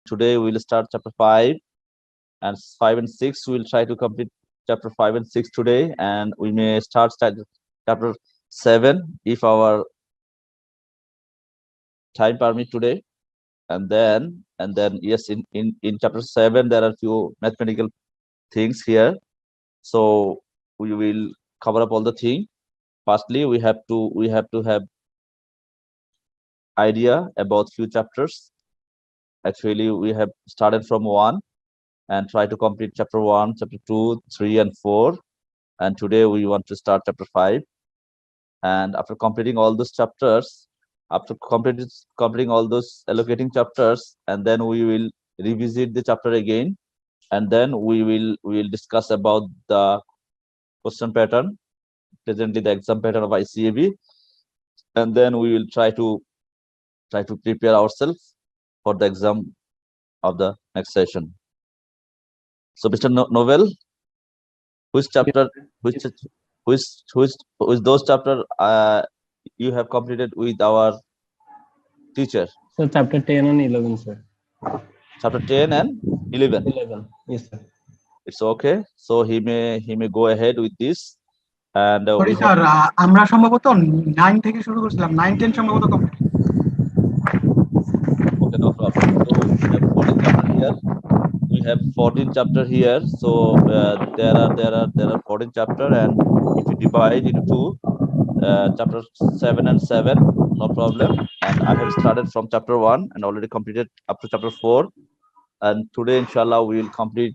today we will start chapter 5 and 5 and 6. We will try to complete chapter 5 and 6 today, and we may start chapter 7 if our time permit today. And then yes, in chapter 7 there are few mathematical things here, so we will cover up all the thing. Firstly, we have to have idea about few chapters. Actually, we have started from 1 and try to complete chapter 1, chapter 2, 3 and 4, and today we want to start chapter 5. And after completing all those chapters, after completing all those allocating chapters, and then we will revisit the chapter again, and then we will discuss about the question pattern, presently the exam pattern of ICAB, and then we will try to prepare ourselves for the exam of the next session. So Mr. Novel, which chapter, which which those chapter you have completed with our teacher? So chapter 10 and 11, sir. Chapter 10 and 11. 11. Yes, sir. It's okay. So he may go ahead with this. And sorry sir, আমরা সম্ভবত 9 থেকে শুরু করেছিলাম, 9 10 সম্ভবত complete. Okay, no problem. So we have 14 chapter here. We have 14 chapter here. So there are 14 chapter, and if you divide into two, chapter 7 and 7, no problem. And I have started from chapter 1 and already completed up to chapter 4. And today, inshallah, we will complete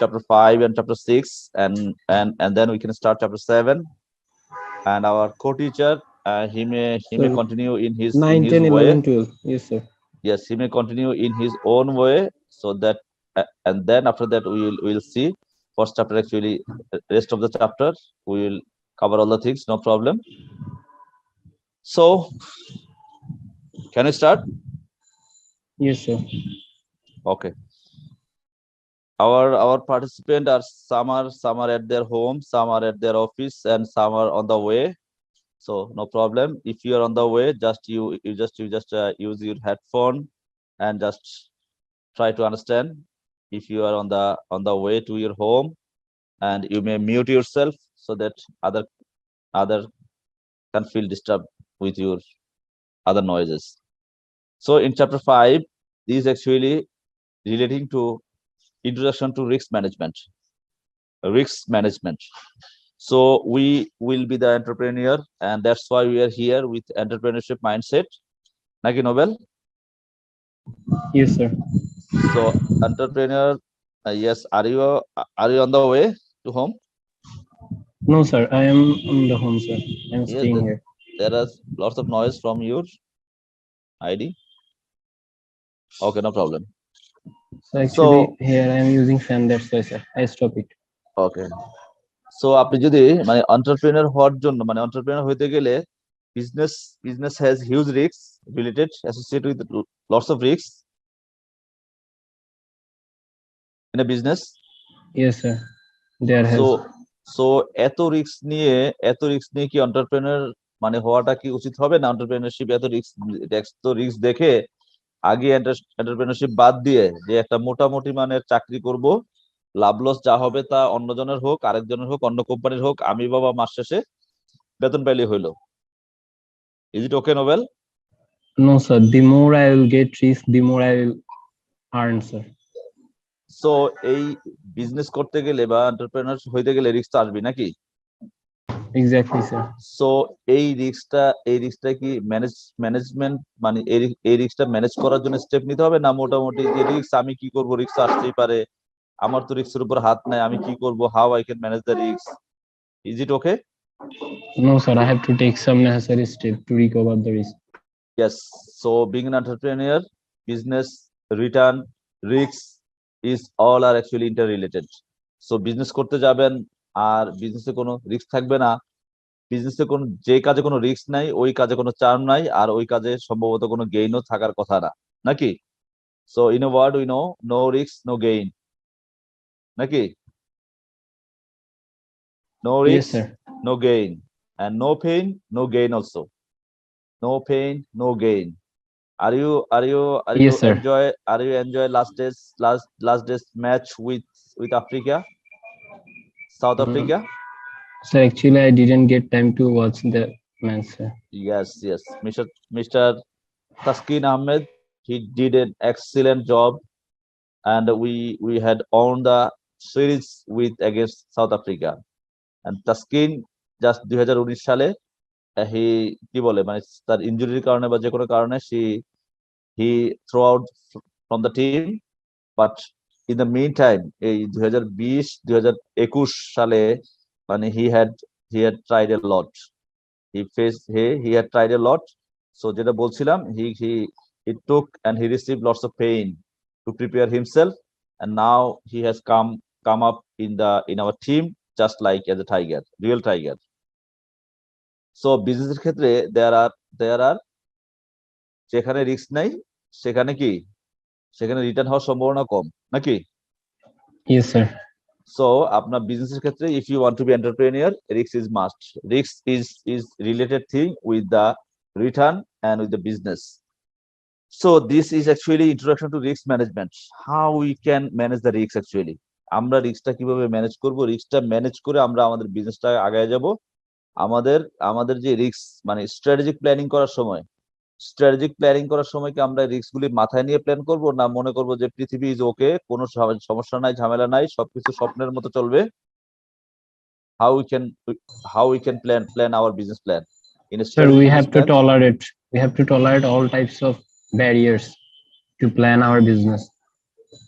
chapter 5 and chapter 6, and then we can start chapter 7. And our co-teacher, he may continue in his 9, 10, way. 11, 12. Yes, sir. Yes, he may continue in his own way, so that and then after that we will see first chapter. Actually, rest of the chapter we will cover all the things, no problem. So can we start? Yes, sir. Okay. Our participants are some are at their home, some are at their office, and some are on the way. So no problem. If you are on the way, just you just use your headphone and just try to understand. If you are on the way to your home, and you may mute yourself so that other can feel disturbed with your other noises. So in chapter 5, this is actually relating to introduction to risk management. So we will be the entrepreneur, and that's why we are here with entrepreneurship mindset. Naki Nobel? Yes, sir. So entrepreneur, yes, are you on the way to home? No, sir. I am on the home, sir. I'm Yes, staying here. there is lots of noise from your ID. Okay, no problem. So actually here I am using fan, that's why, sir. I stop it. Okay. So আপনি যদি মানে entrepreneur হওয়ার জন্য, মানে entrepreneur হইতে গেলে business has huge risks related, associated with lots of risks in a business. Yes, sir. There has. So এত risk নিয়ে কি entrepreneur মানে হওয়াটা কি উচিত হবে না? entrepreneurship এত রিস্ক দেখে আগে entrepreneurship বাদ দিয়ে যে একটা মোটামুটি মানের চাকরি করব, লাভ লস যা হবে তা অন্যজনের হোক, আরেকজনের হোক, অন্য কোম্পানির হোক, আমি বাবা মাস শেষে বেতন পাইলে হইলো। Is it okay, Novel? No, sir. The more I will get risk, the more I will earn, sir. So এই বিজনেস করতে গেলে বা এন্টারপ্রেনার হইতে গেলে রিস্ক তো আসবে নাকি? Exactly, sir. So এই রিস্কটা কি ম্যানেজমেন্ট মানে এই রিস্কটা ম্যানেজ করার জন্য স্টেপ নিতে হবে, না মোটামুটি যে রিস্ক আমি কি করব, রিস্ক আসতেই পারে, আমার তো রিস্কের উপর হাত নাই, আমি কি করব, how I can manage the risk? Is it okay? No, sir. I have to take some necessary step to recover the risk. Yes. So being an entrepreneur, business, return, risks is all are actually interrelated. So business করতে যাবেন আর বিজনেসে কোনো risk থাকবে না, বিজনেসে কোন যে কাজে কোনো রিস্ক নাই ওই কাজে কোনো চার্ম নাই, আর ওই কাজে সম্ভবত কোনো গেইনও থাকার কথা না, নাকি? So in a word we know, no risk no gain, নাকি? No risk no gain, and no pain no gain also. No pain no gain. Are Yes, you sir. enjoy last day's match with Africa, South Mm, Africa? Sir, actually, I didn't get time to watch the match, sir. Yes, Mr. Taskin Ahmed, he did an excellent job, and we had won the series with against South Africa. And Taskin just 2019 সালে হি কি বলে মানে তার ইনজুরির কারণে বা যে কোনো কারণে he threw out from the team, but in the meantime এই 2021 সালে মানে he had tried a lot. He had tried a lot. So যেটা বলছিলাম, he took and he received lots of pain to prepare himself, and now he has come up in our team just like as a tiger, real tiger. So বিজনেসের ক্ষেত্রে there are যেখানে risk নাই সেখানে return হওয়ার সম্ভাবনা কম নাকি? Yes, sir. So আপনার বিজনেসের ক্ষেত্রে if you want to be entrepreneur, risk is must. Risk is related thing with the return and with the business. So this is actually introduction to risk management. How we can manage the risk actually. আমরা রিস্কটা কিভাবে manage করব, রিস্কটা manage করে আমরা আমাদের বিজনেসটা আগায় যাব। আমাদের যে রিস্ক মানে স্ট্র্যাটেজিক প্ল্যানিং করার সময় কি আমরা রিস্ক গুলি মাথায় নিয়ে প্ল্যান করব, না মনে করব যে পৃথিবী ইজ ওকে, কোনো সমস্যা নাই, ঝামেলা নাই, সবকিছু স্বপ্নের মতো চলবে? how we can plan our business plan in a Sir, strategic we business have to plan. tolerate. We have to tolerate all types of barriers to plan our business.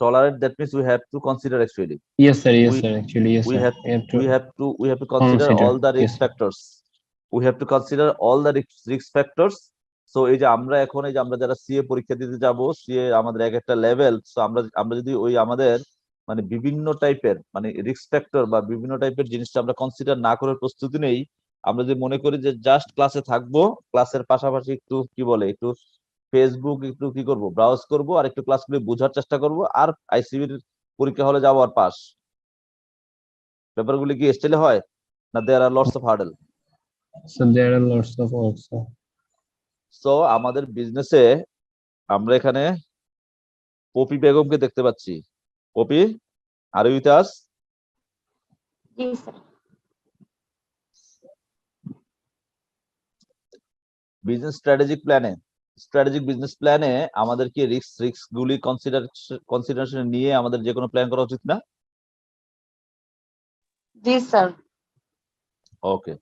Tolerate, that means we have to consider actually. Yes, sir. Yes, we sir. Actually, yes, we sir. have we have to consider consider. all the Yes, risk sir. factors. We have to consider all the risk factors. So এই যে আমরা যারা CA পরীক্ষা দিতে যাব, CA আমাদের এক একটা লেভেল। সো আমরা যদি ওই আমাদের মানে বিভিন্ন টাইপের মানে রিস্ক ফ্যাক্টর বা বিভিন্ন টাইপের জিনিসটা আমরা কনসিডার না করে প্রস্তুতি নেই, আমরা যদি মনে করি যে জাস্ট ক্লাসে থাকবো, ক্লাসের পাশাপাশি একটু কি বলে একটু ফেসবুক একটু কি করব ব্রাউজ করব আর একটু ক্লাসগুলো বোঝার চেষ্টা করব আর আইসিবির পরীক্ষা হলে যাবো আর পাস, ব্যাপারগুলি কি স্টাইলে হয় না? There are lots of hurdle. So there are lots of also. So আমাদের বিজনেসে আমরা এখানে পপি বেগমকে দেখতে পাচ্ছি। Popy, are you with us? Yes, sir. Strategic business প্ল্যানে আমাদের কি রিস্ক গুলি কনসিডারেশন নিয়ে আমাদের যে কোনো প্ল্যান করা উচিত না? Yes, sir. ওকে,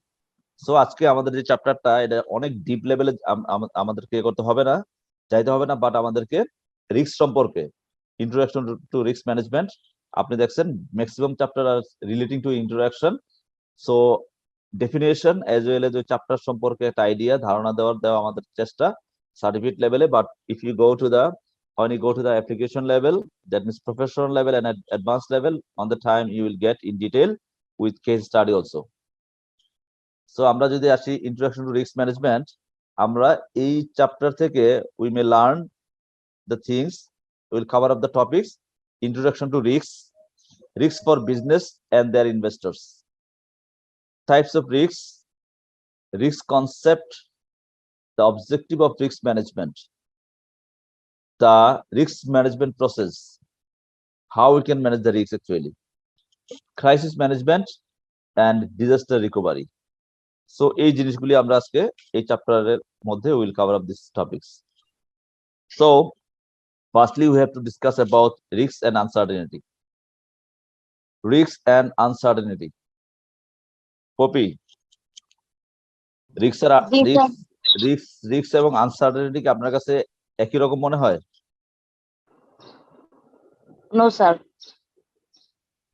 সো আজকে আমাদের যে চ্যাপ্টারটা এটা অনেক ডিপ লেভেলে আমাদেরকে করতে হবে না, যাইতে হবে না, বাট আমাদেরকে রিস্ক সম্পর্কে ইন্ট্রোডাকশন টু রিস্ক ম্যানেজমেন্ট আপনি দেখছেন maximum chapter are relating to introduction. So definition as well as ওই চ্যাপ্টার সম্পর্কে একটা আইডিয়া ধারণা দেওয়া আমাদের চেষ্টা সার্টিফিকেট লেভেলে। But if you go to the application level, that means professional level and advanced level, on the time you will get in detail with case study also. So আমরা যদি আসি ইন্ট্রোডাকশন টু রিস্ক ম্যানেজমেন্ট, আমরা এই chapter থেকে we may learn the things, will cover up the topics introduction to risk for business and their investors, types of risk concept, the objective of risk management, the risk management process, how we can manage the risk actually, crisis management and disaster recovery. So এই জিনিসগুলি আমরা আজকে এই চ্যাপ্টারের মধ্যে will cover up this topics. So firstly we have to discuss about risk and uncertainty. Poppy, risk এবং uncertainty কি আপনার কাছে একই রকম মনে হয়? No, sir.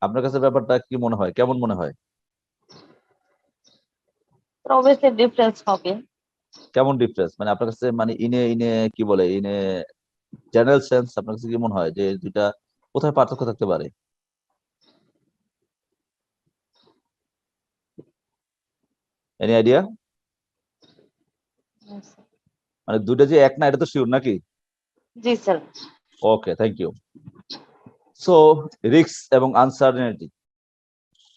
আপনার কাছে ব্যাপারটা কি মনে হয়, কেমন মনে হয়? Obviously, difference হবে। কেমন ডিফারেন্স মানে আপনার কাছে মানে ইনে কি বলে ইনে জেনারেল সেন্স আপনার কাছে কি মনে হয় যে দুইটা কোথায় পার্থক্য থাকতে পারে? Any idea? Yes, sir. মানে দুইটা যে এক না এটা তো শিওর নাকি? জি sir. Okay, thank you. So risk এবং আনসার্টেনিটি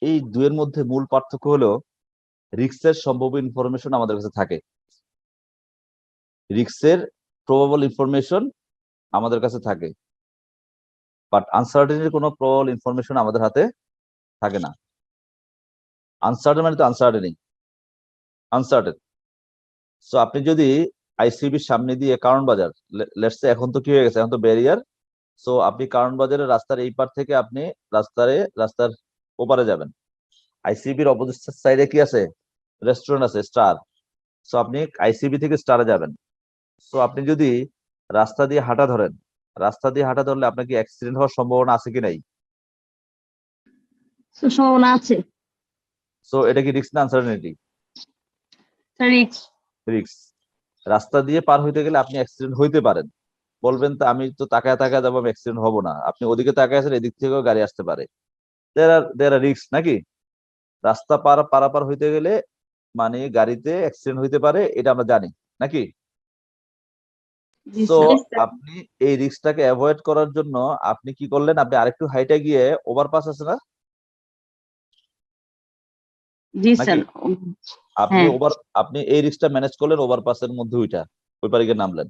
এই দুয়ের মধ্যে মূল পার্থক্য হলো রিস্কের সম্ভাব্য ইনফরমেশন আমাদের কাছে থাকে, রিস্কের প্রবাবল ইনফরমেশন আমাদের কাছে থাকে, বাট আনসার্টেনিটির কোনো প্রবাবল ইনফরমেশন আমাদের হাতে থাকে না। আনসার্টেন মানে তো আনসার্টেন। সো আপনি যদি আইসিবির সামনে দিয়ে কারণ বাজার, লেটস সে এখন তো কি হয়ে গেছে, এখন তো ব্যারিয়ার, সো আপনি কারণ বাজারের রাস্তার এই পার থেকে আপনি রাস্তার ওপারে যাবেন। আইসিবির অপোজিট সাইডে কি আছে, রেস্টুরেন্ট আছে স্টার। সো আপনি আইসিবি থেকে স্টারে যাবেন। সো আপনি যদি রাস্তা দিয়ে হাঁটা ধরেন, রাস্তা দিয়ে হাঁটা ধরলে আপনার কি অ্যাক্সিডেন্ট হওয়ার সম্ভাবনা আছে কি নাই? সম্ভাবনা আছে। সো এটা কি রিস্ক না আনসার্টেনিটি? রিস্ক। রিস্ক। রাস্তা দিয়ে পার হইতে গেলে আপনি অ্যাক্সিডেন্ট হইতে পারেন, বলবেন তো আমি তো তাকায় তাকায় যাবো, আমি অ্যাক্সিডেন্ট হবো না। আপনি ওদিকে তাকায় আছেন, এদিক থেকেও গাড়ি আসতে পারে। দেয়ার আর রিস্ক নাকি? রাস্তা পারাপার হইতে গেলে মানে গাড়িতে অ্যাক্সিডেন্ট হইতে পারে, এটা আমরা জানি নাকি? জি সো স্যার। আপনি এই রিস্কটাকে অ্যাভয়েড করার জন্য আপনি কি করলেন, আপনি আরেকটু হাইটে গিয়ে ওভারপাস আছে না জি নাকি? স্যার। আপনি হ্যাঁ। আপনি এই রিস্কটা ম্যানেজ করলেন, ওভারপাসের মধ্যে ওই পারে গিয়ে নামলেন।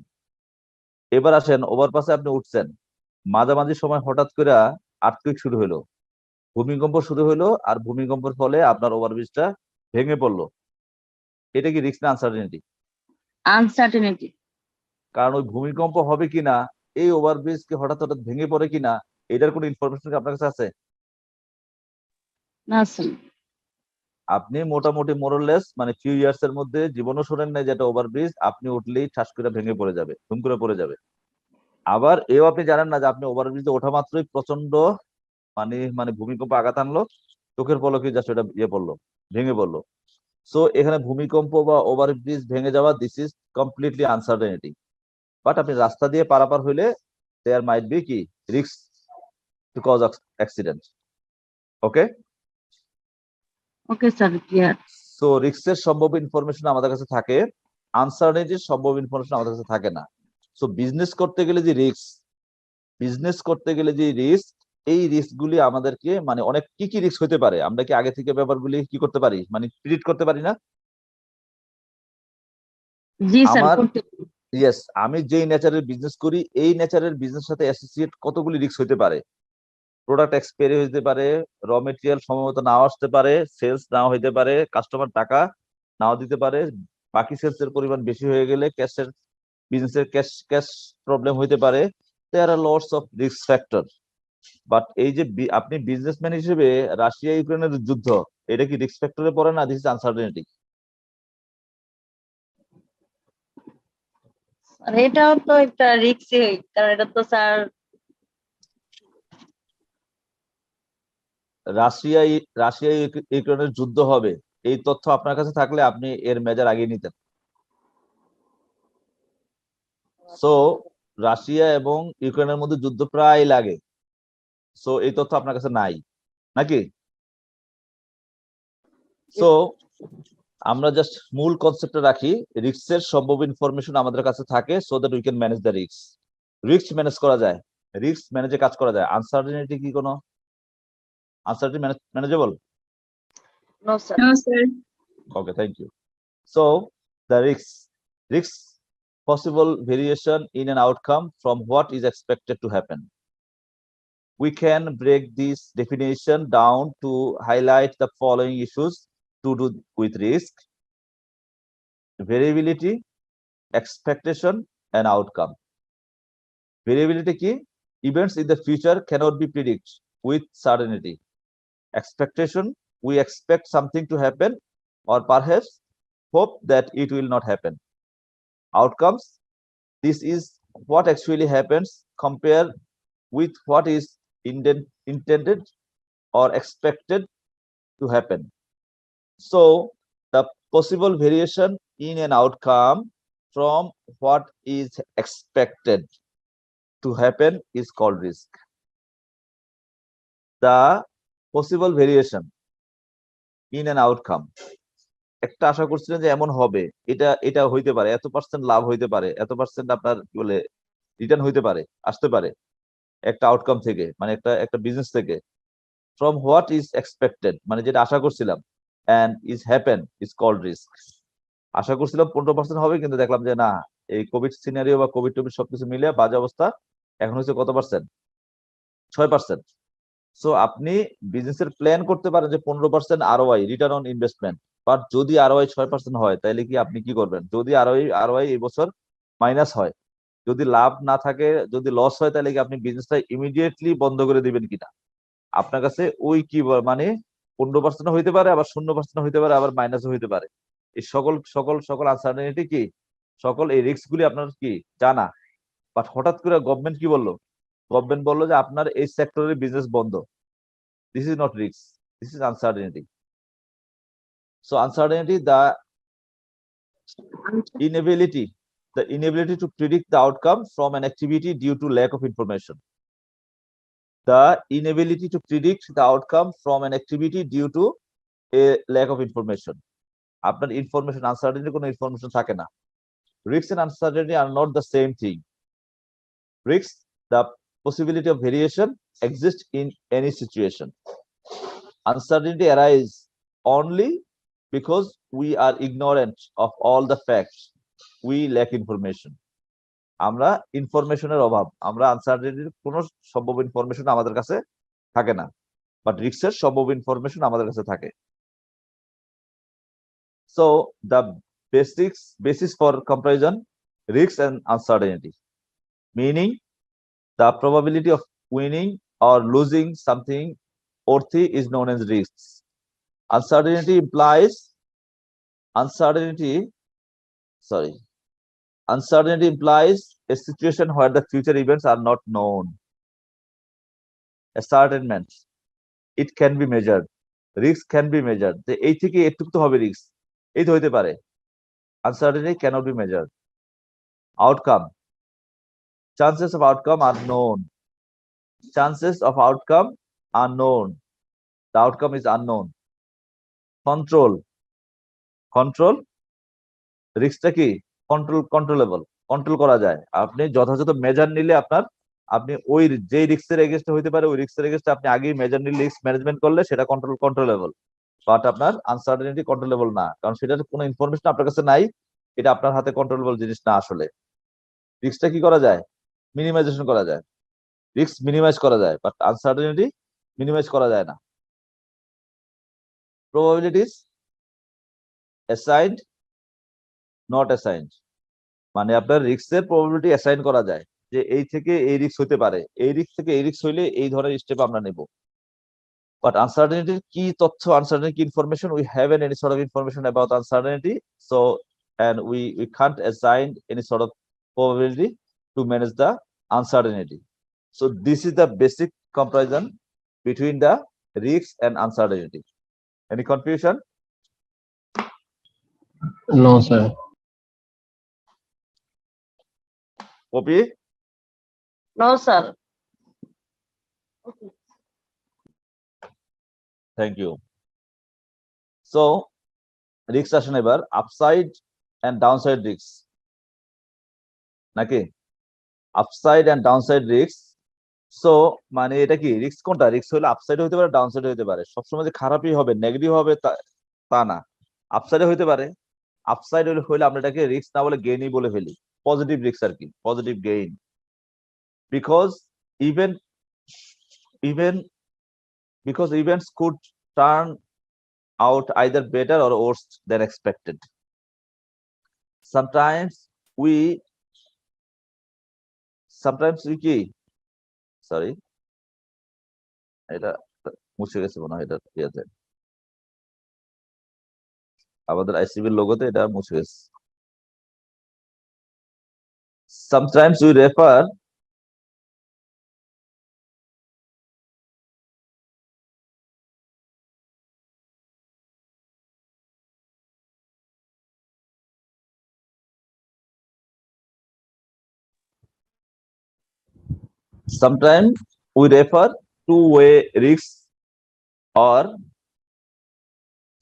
এবার আসেন, ওভারপাসে আপনি উঠছেন, মাঝামাঝি সময় হঠাৎ করে আর্থকুইক শুরু হলো, ভূমিকম্প শুরু হলো, আর ভূমিকম্পের ফলে আপনার ওভারব্রিজটা ভেঙে পড়লো। এটা কি রিস্ক না আনসার্টেনিটি? আনসার্টেনিটি। কারণ ওই ভূমিকম্প হবে কিনা, এই ওভারব্রিজ কি হঠাৎ হঠাৎ ভেঙে পড়ে কিনা, এটার কোনো ইনফরমেশন কি আপনার কাছে আছে? না স্যার। আপনি মোটামুটি মোরলেস মানে ফিউ ইয়ার্স এর মধ্যে জীবনও শোনেন নাই যেটা ওভারব্রিজ আপনি উঠলেই ঠাস করে ভেঙে পড়ে যাবে, ধুম করে পড়ে যাবে। আবার এও আপনি জানেন না যে আপনি ওভারব্রিজে ওঠা মাত্রই প্রচন্ড মানে ভূমিকম্প আঘাত আনলো, চোখের পলকে জাস্ট এটা পড়লো, ভেঙে পড়লো। সো এখানে ভূমিকম্প বা ওভারব্রিজ ভেঙে যাওয়া, this is completely uncertainty. But আপনি রাস্তা দিয়ে পারাপার হইলে দেয়ার মাইট বি কি risk to cause accident. Okay, okay sir, clear. So রিস্কের সম্ভাব্য ইনফরমেশন আমাদের কাছে থাকে, আনসার্টেনিটির সম্ভাব্য ইনফরমেশন আমাদের কাছে থাকে না। সো বিজনেস করতে গেলে যে রিস্ক, এই রিস্ক গুলি আমাদেরকে মানে অনেক কি রিস্ক হতে পারে, আমরা কি আগে থেকে ব্যাপারগুলি কি করতে পারি, মানে প্রিডিক্ট করতে পারি না? জি স্যার, আমার করতে। ইয়েস, আমি যেই নেচারের বিজনেস করি, এই নেচারের বিজনেস সাথে অ্যাসোসিয়েট কতগুলি রিস্ক হতে পারে। প্রোডাক্ট এক্সপায়ারি হতে পারে, র মেটেরিয়াল সম্ভবত নাও আসতে পারে, সেলস নাও হইতে পারে, কাস্টমার টাকা নাও দিতে পারে, বাকি সেলস এর পরিমাণ বেশি হয়ে গেলে বিজনেসের ক্যাশ প্রবলেম হইতে পারে। There are lots of risk factor. But এই যে আপনি বিজনেসম্যান হিসেবে রাশিয়া ইউক্রেনের যুদ্ধ, এটা কি রিস্ক ফ্যাক্টরে পড়ে না? This is uncertainty. আর এটাও তো একটা রিস্কই, কারণ এটা তো স্যার। রাশিয়া ইউক্রেনের যুদ্ধ হবে, এই তথ্য আপনার কাছে থাকলে আপনি এর মেজার আগিয়ে নিতেন। সো রাশিয়া এবং ইউক্রেনের মধ্যে যুদ্ধ প্রায় লাগে, সো এই তথ্য আপনার কাছে নাই নাকি? সো আমরা জাস্ট মূল কনসেপ্টটা রাখি, রিস্কের সম্ভাব্য ইনফরমেশন আমাদের কাছে থাকে, so that we can manage the risk. Risk manage করা যায়, রিস্ক ম্যানেজে কাজ করা যায়। আনসার্টেনিটি কি কোনো uncertainty manageable? No sir. No, sir. Okay, thank you. So the risks possible variation in an outcome from what is expected to happen. We can break this definition down to highlight the following issues to do with risk: variability, expectation, and outcome. Variability কি? Events in the future cannot be predicted with certainty. Expectation, we expect something to happen or perhaps hope that it will not happen. Outcomes, this is what actually happens compared with what is intended or expected to happen. So the possible variation in an outcome from what is expected to happen is called risk. The possible variation in an outcome, একটা আশা করছিলেন যে এমন হবে, এটা হইতে পারে, এত percent লাভ হইতে পারে, এত পার্সেন্ট আপনার কি বলে রিটার্ন হইতে পারে, আসতে পারে একটা আউটকাম থেকে, মানে একটা বিজনেস থেকে। ফ্রম হোয়াট ইজ এক্সপেক্টেড মানে যেটা আশা করছিলাম, and is happen is called risk. আশা করছিলাম 15% হবে, কিন্তু দেখলাম যে না, এই কোভিড সিনারিও বা কোভিড টোভিড সবকিছু মিলে বাজে অবস্থা এখন হচ্ছে কত পার্সেন্ট? 6%। সো আপনি বিজনেসের প্ল্যান করতে পারেন যে 15% ROI, return on investment, but যদি ROI 6% হয় তাহলে কি আপনি কি করবেন? যদি ROI এই বছর মাইনাস হয়, যদি লাভ না থাকে, যদি লস হয়, তাহলে কি আপনি বিজনেসটা ইমিডিয়েটলি বন্ধ করে দিবেন কিনা? আপনার কাছে ওই কি মানে 15% হইতে পারে, আবার 0% হইতে পারে, আবার মাইনাসও হইতে পারে। এই সকল সকল সকল আনসার্টেনিটি কি, সকল এই রিস্ক গুলি আপনার কি জানা। বাট হঠাৎ করে গভর্নমেন্ট কি বললো? গভর্নমেন্ট বললো যে আপনার এই সেক্টরের বিজনেস বন্ধ। This is not risk, this is uncertainty. So uncertainty inability the inability to predict the outcome from an activity due to lack of information. The inability to predict the outcome from an activity due to a lack of information. আপনার information, uncertainty কোনো information থাকে না। Risks and uncertainty are not the same thing. Risks, the possibility of variation, exists in any situation. Uncertainty arises only because we are ignorant of all the facts. We lack information. আমরা ইনফরমেশনের অভাব, আমরা আনসার্টেনিটির কোনো সম্ভব information আমাদের কাছে থাকে না, but রিস্কের সম্ভব ইনফরমেশন আমাদের কাছে থাকে। So the basis for comparison, risk and uncertainty, meaning the probability of winning or losing something worthy is known as risks. Uncertainty implies a situation where the future events are not known. Ascertainment, it can be measured. Risk can be measured. যে এই থেকে এটুকু তো হবে risk, এই তো হইতে পারে। Uncertainty cannot be measured. Outcome, chances of outcome are known. Chances of outcome are known. The outcome is unknown. Control, রিস্কটা কি কন্ট্রোলেবল, কন্ট্রোল করা যায়। আপনি যথাযথ মেজার নিলে আপনি ওই যে রিস্কের এগেইনস্টে হইতে পারে, ওই রিস্কের এগেইনস্টে আপনি আগেই মেজার নিলে, রিস্ক ম্যানেজমেন্ট করলে সেটা কন্ট্রোলেবল। বাট আপনার আনসার্টেনিটি কন্ট্রোলেবল না, কারণ সেটার কোনো ইনফরমেশন আপনার কাছে নাই, এটা আপনার হাতে কন্ট্রোলেবল জিনিস না। আসলে রিস্কটা কি করা যায়? মিনিমাইজেশন করা যায়, রিস্ক মিনিমাইজ করা যায়, বাট আনসার্টেনিটি মিনিমাইজ করা যায় না। প্রবাবিলিটিস অ্যাসাইনড, নট অ্যাসাইনড, মানে আপনার রিস্কের প্রবাবিলিটি অ্যাসাইন করা যায় যে এই থেকে এই রিস্ক হইতে পারে, এই রিস্ক থেকে এই রিস্ক হইলে এই ধরনের স্টেপ আমরা নেব। বাট আনসার্টেনিটির কি তথ্য, uncertainty information, we have any sort of information about uncertainty, so and we can't assign any sort of probability to manage the uncertainty. So this is the basic comparison between the risk and uncertainty. Any confusion? No, sir. Copy? No, sir. Thank you. So risk আসেন এবার upside and downside risk নাকি? Upside and downside risk. So মানে এটা কি risk কোনটা? Risk হলে upside হইতে পারে, ডাউনসাইড হইতে পারে। সবসময় যে খারাপই হবে, নেগেটিভ হবে তা না, আপসাইডে হইতে পারে। আপসাইড হইলে আমরা এটাকে রিস্ক না বলে গেইনই বলে ফেলি, পজিটিভ রিস্ক আর কি, positive gain. Because events could turn out either better or worse than expected. Sometimes we কি, সরি এটা মুছে গেছে মনে হয়, এটা ইয়েতে আমাদের আইসিবির লোগোতে এটা মুছে গেছে। Sometimes we refer two-way risks or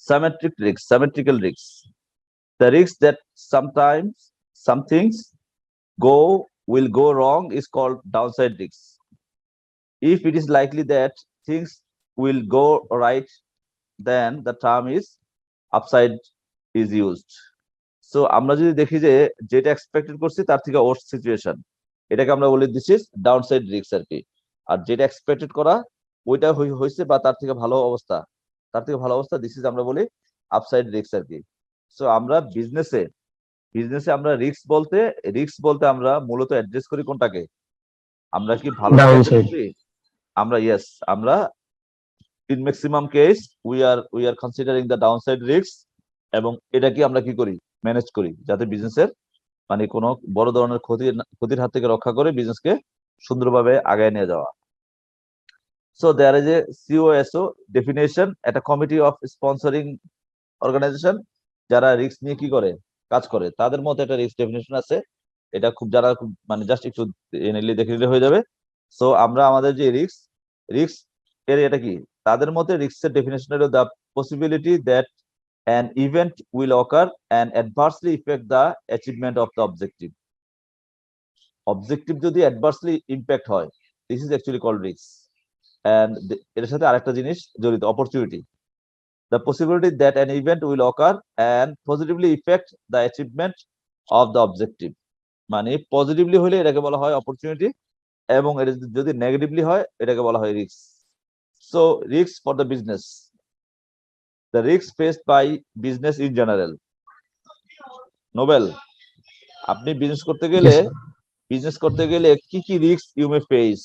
symmetrical risks. The risk that sometimes some things will go wrong is called downside risk. If it is likely that things will go right, then the term is upside is used. So আমরা যদি দেখি যে যেটা expected করছি তার থেকে worst situation, এটাকে আমরা বলি দিস ইজ ডাউনসাইড রিস্ক আর কি। আর যেটা এক্সপেক্টেড করা ওইটা হয়েছে বা তার থেকে ভালো অবস্থা, দিস ইজ আমরা বলি আপসাইড রিস্ক আর কি। সো আমরা বিজনেসে আমরা রিস্ক বলতে আমরা মূলত অ্যাড্রেস করি কোনটাকে? আমরা কি ভালো Downside. আমরা ইয়েস, আমরা in maximum case we are considering the downside risk, এবং এটা কি আমরা কি করি? ম্যানেজ করি, যাতে বিজনেসের মানে কোনো বড় ধরনের ক্ষতির হাত থেকে রক্ষা করে বিজনেসকে সুন্দরভাবে আগায় নিয়ে যাওয়া। So there is a COSO definition, একটা কমিটি অফ স্পন্সরিং অর্গানাইজেশন যারা রিস্ক নিয়ে কি করে, কাজ করে, তাদের মধ্যে একটা রিস্ক ডেফিনেশন আছে। এটা খুব যারা মানে জাস্ট একটু দেখে নিলে হয়ে যাবে। সো আমরা আমাদের যে রিস্ক এর এটা কি, তাদের মধ্যে রিস্কের ডেফিনেশন হলো the possibility that an event will occur and adversely affect the achievement of the objective. Objective যদি adversely impact হয়, this is actually called risk. And এর সাথে আরেকটা জিনিস জড়িত, opportunity. The possibility that an event will occur and positively affect the achievement of the objective. মানে positively হলে এটাকে বলা হয় অপরচুনিটি, এবং এটা যদি নেগেটিভলি হয় এটাকে বলা হয় risk. So risk for the business, the risks faced by business in general. Nobel, আপনি বিজনেস করতে গেলে কি কি risk you may face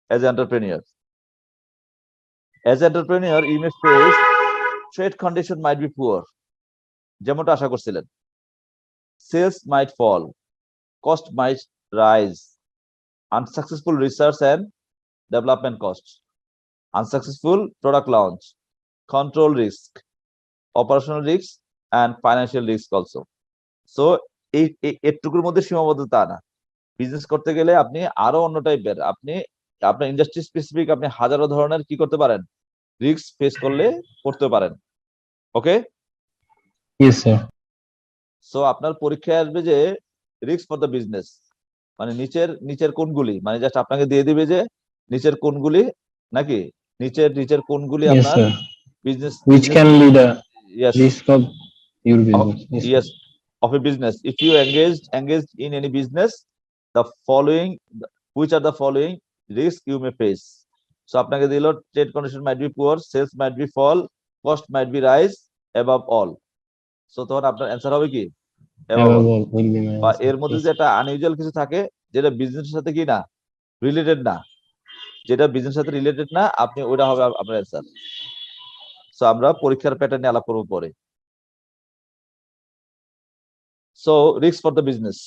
as entrepreneur? You may face trade condition might be poor, যেমনটা আশা করছিলেন। Sales might fall, cost might rise, unsuccessful research and development cost, unsuccessful product launch, control risk, operational risk and financial risk also. So এটুকুর মধ্যে সীমাবদ্ধতা না, business করতে গেলে আপনি আরো অন্য টাইপের, আপনি আপনার ইন্ডাস্ট্রি স্পেসিফিক আপনি হাজারো ধরনের কি করতে পারেন, রিস্ক ফেস করতে পারেন। ওকে, Yes, sir. সো আপনার পরীক্ষায় আসবে যে রিস্ক ফর দ্য বিজনেস, মানে নিচের কোনগুলি, মানে জাস্ট আপনাকে দিয়ে দিবে যে নিচের কোনগুলি, নাকি নিচের কোনগুলি Yes, আপনার sir. Business Which can be the yes risk of your business? Yes, sir. yes of a business. If you engaged in any business, the following, which are the following risk you may face? So আপনাকে দিল trade condition might be poor, sales might be fall, cost might be rise, above all. So তখন আপনার answer হবে কি? above Above all. all will be my বা answer. এর মধ্যে Yes. যে একটা আনইউজুয়াল কিছু থাকে যেটা বিজনেসের সাথে কি না রিলেটেড না, যেটা বিজনেসের সাথে রিলেটেড না, আপনি ওটা হবে আপনার অ্যান্সার। সো আমরা পরীক্ষার প্যাটার্নে আলাপ করবো পরে। So risk for the business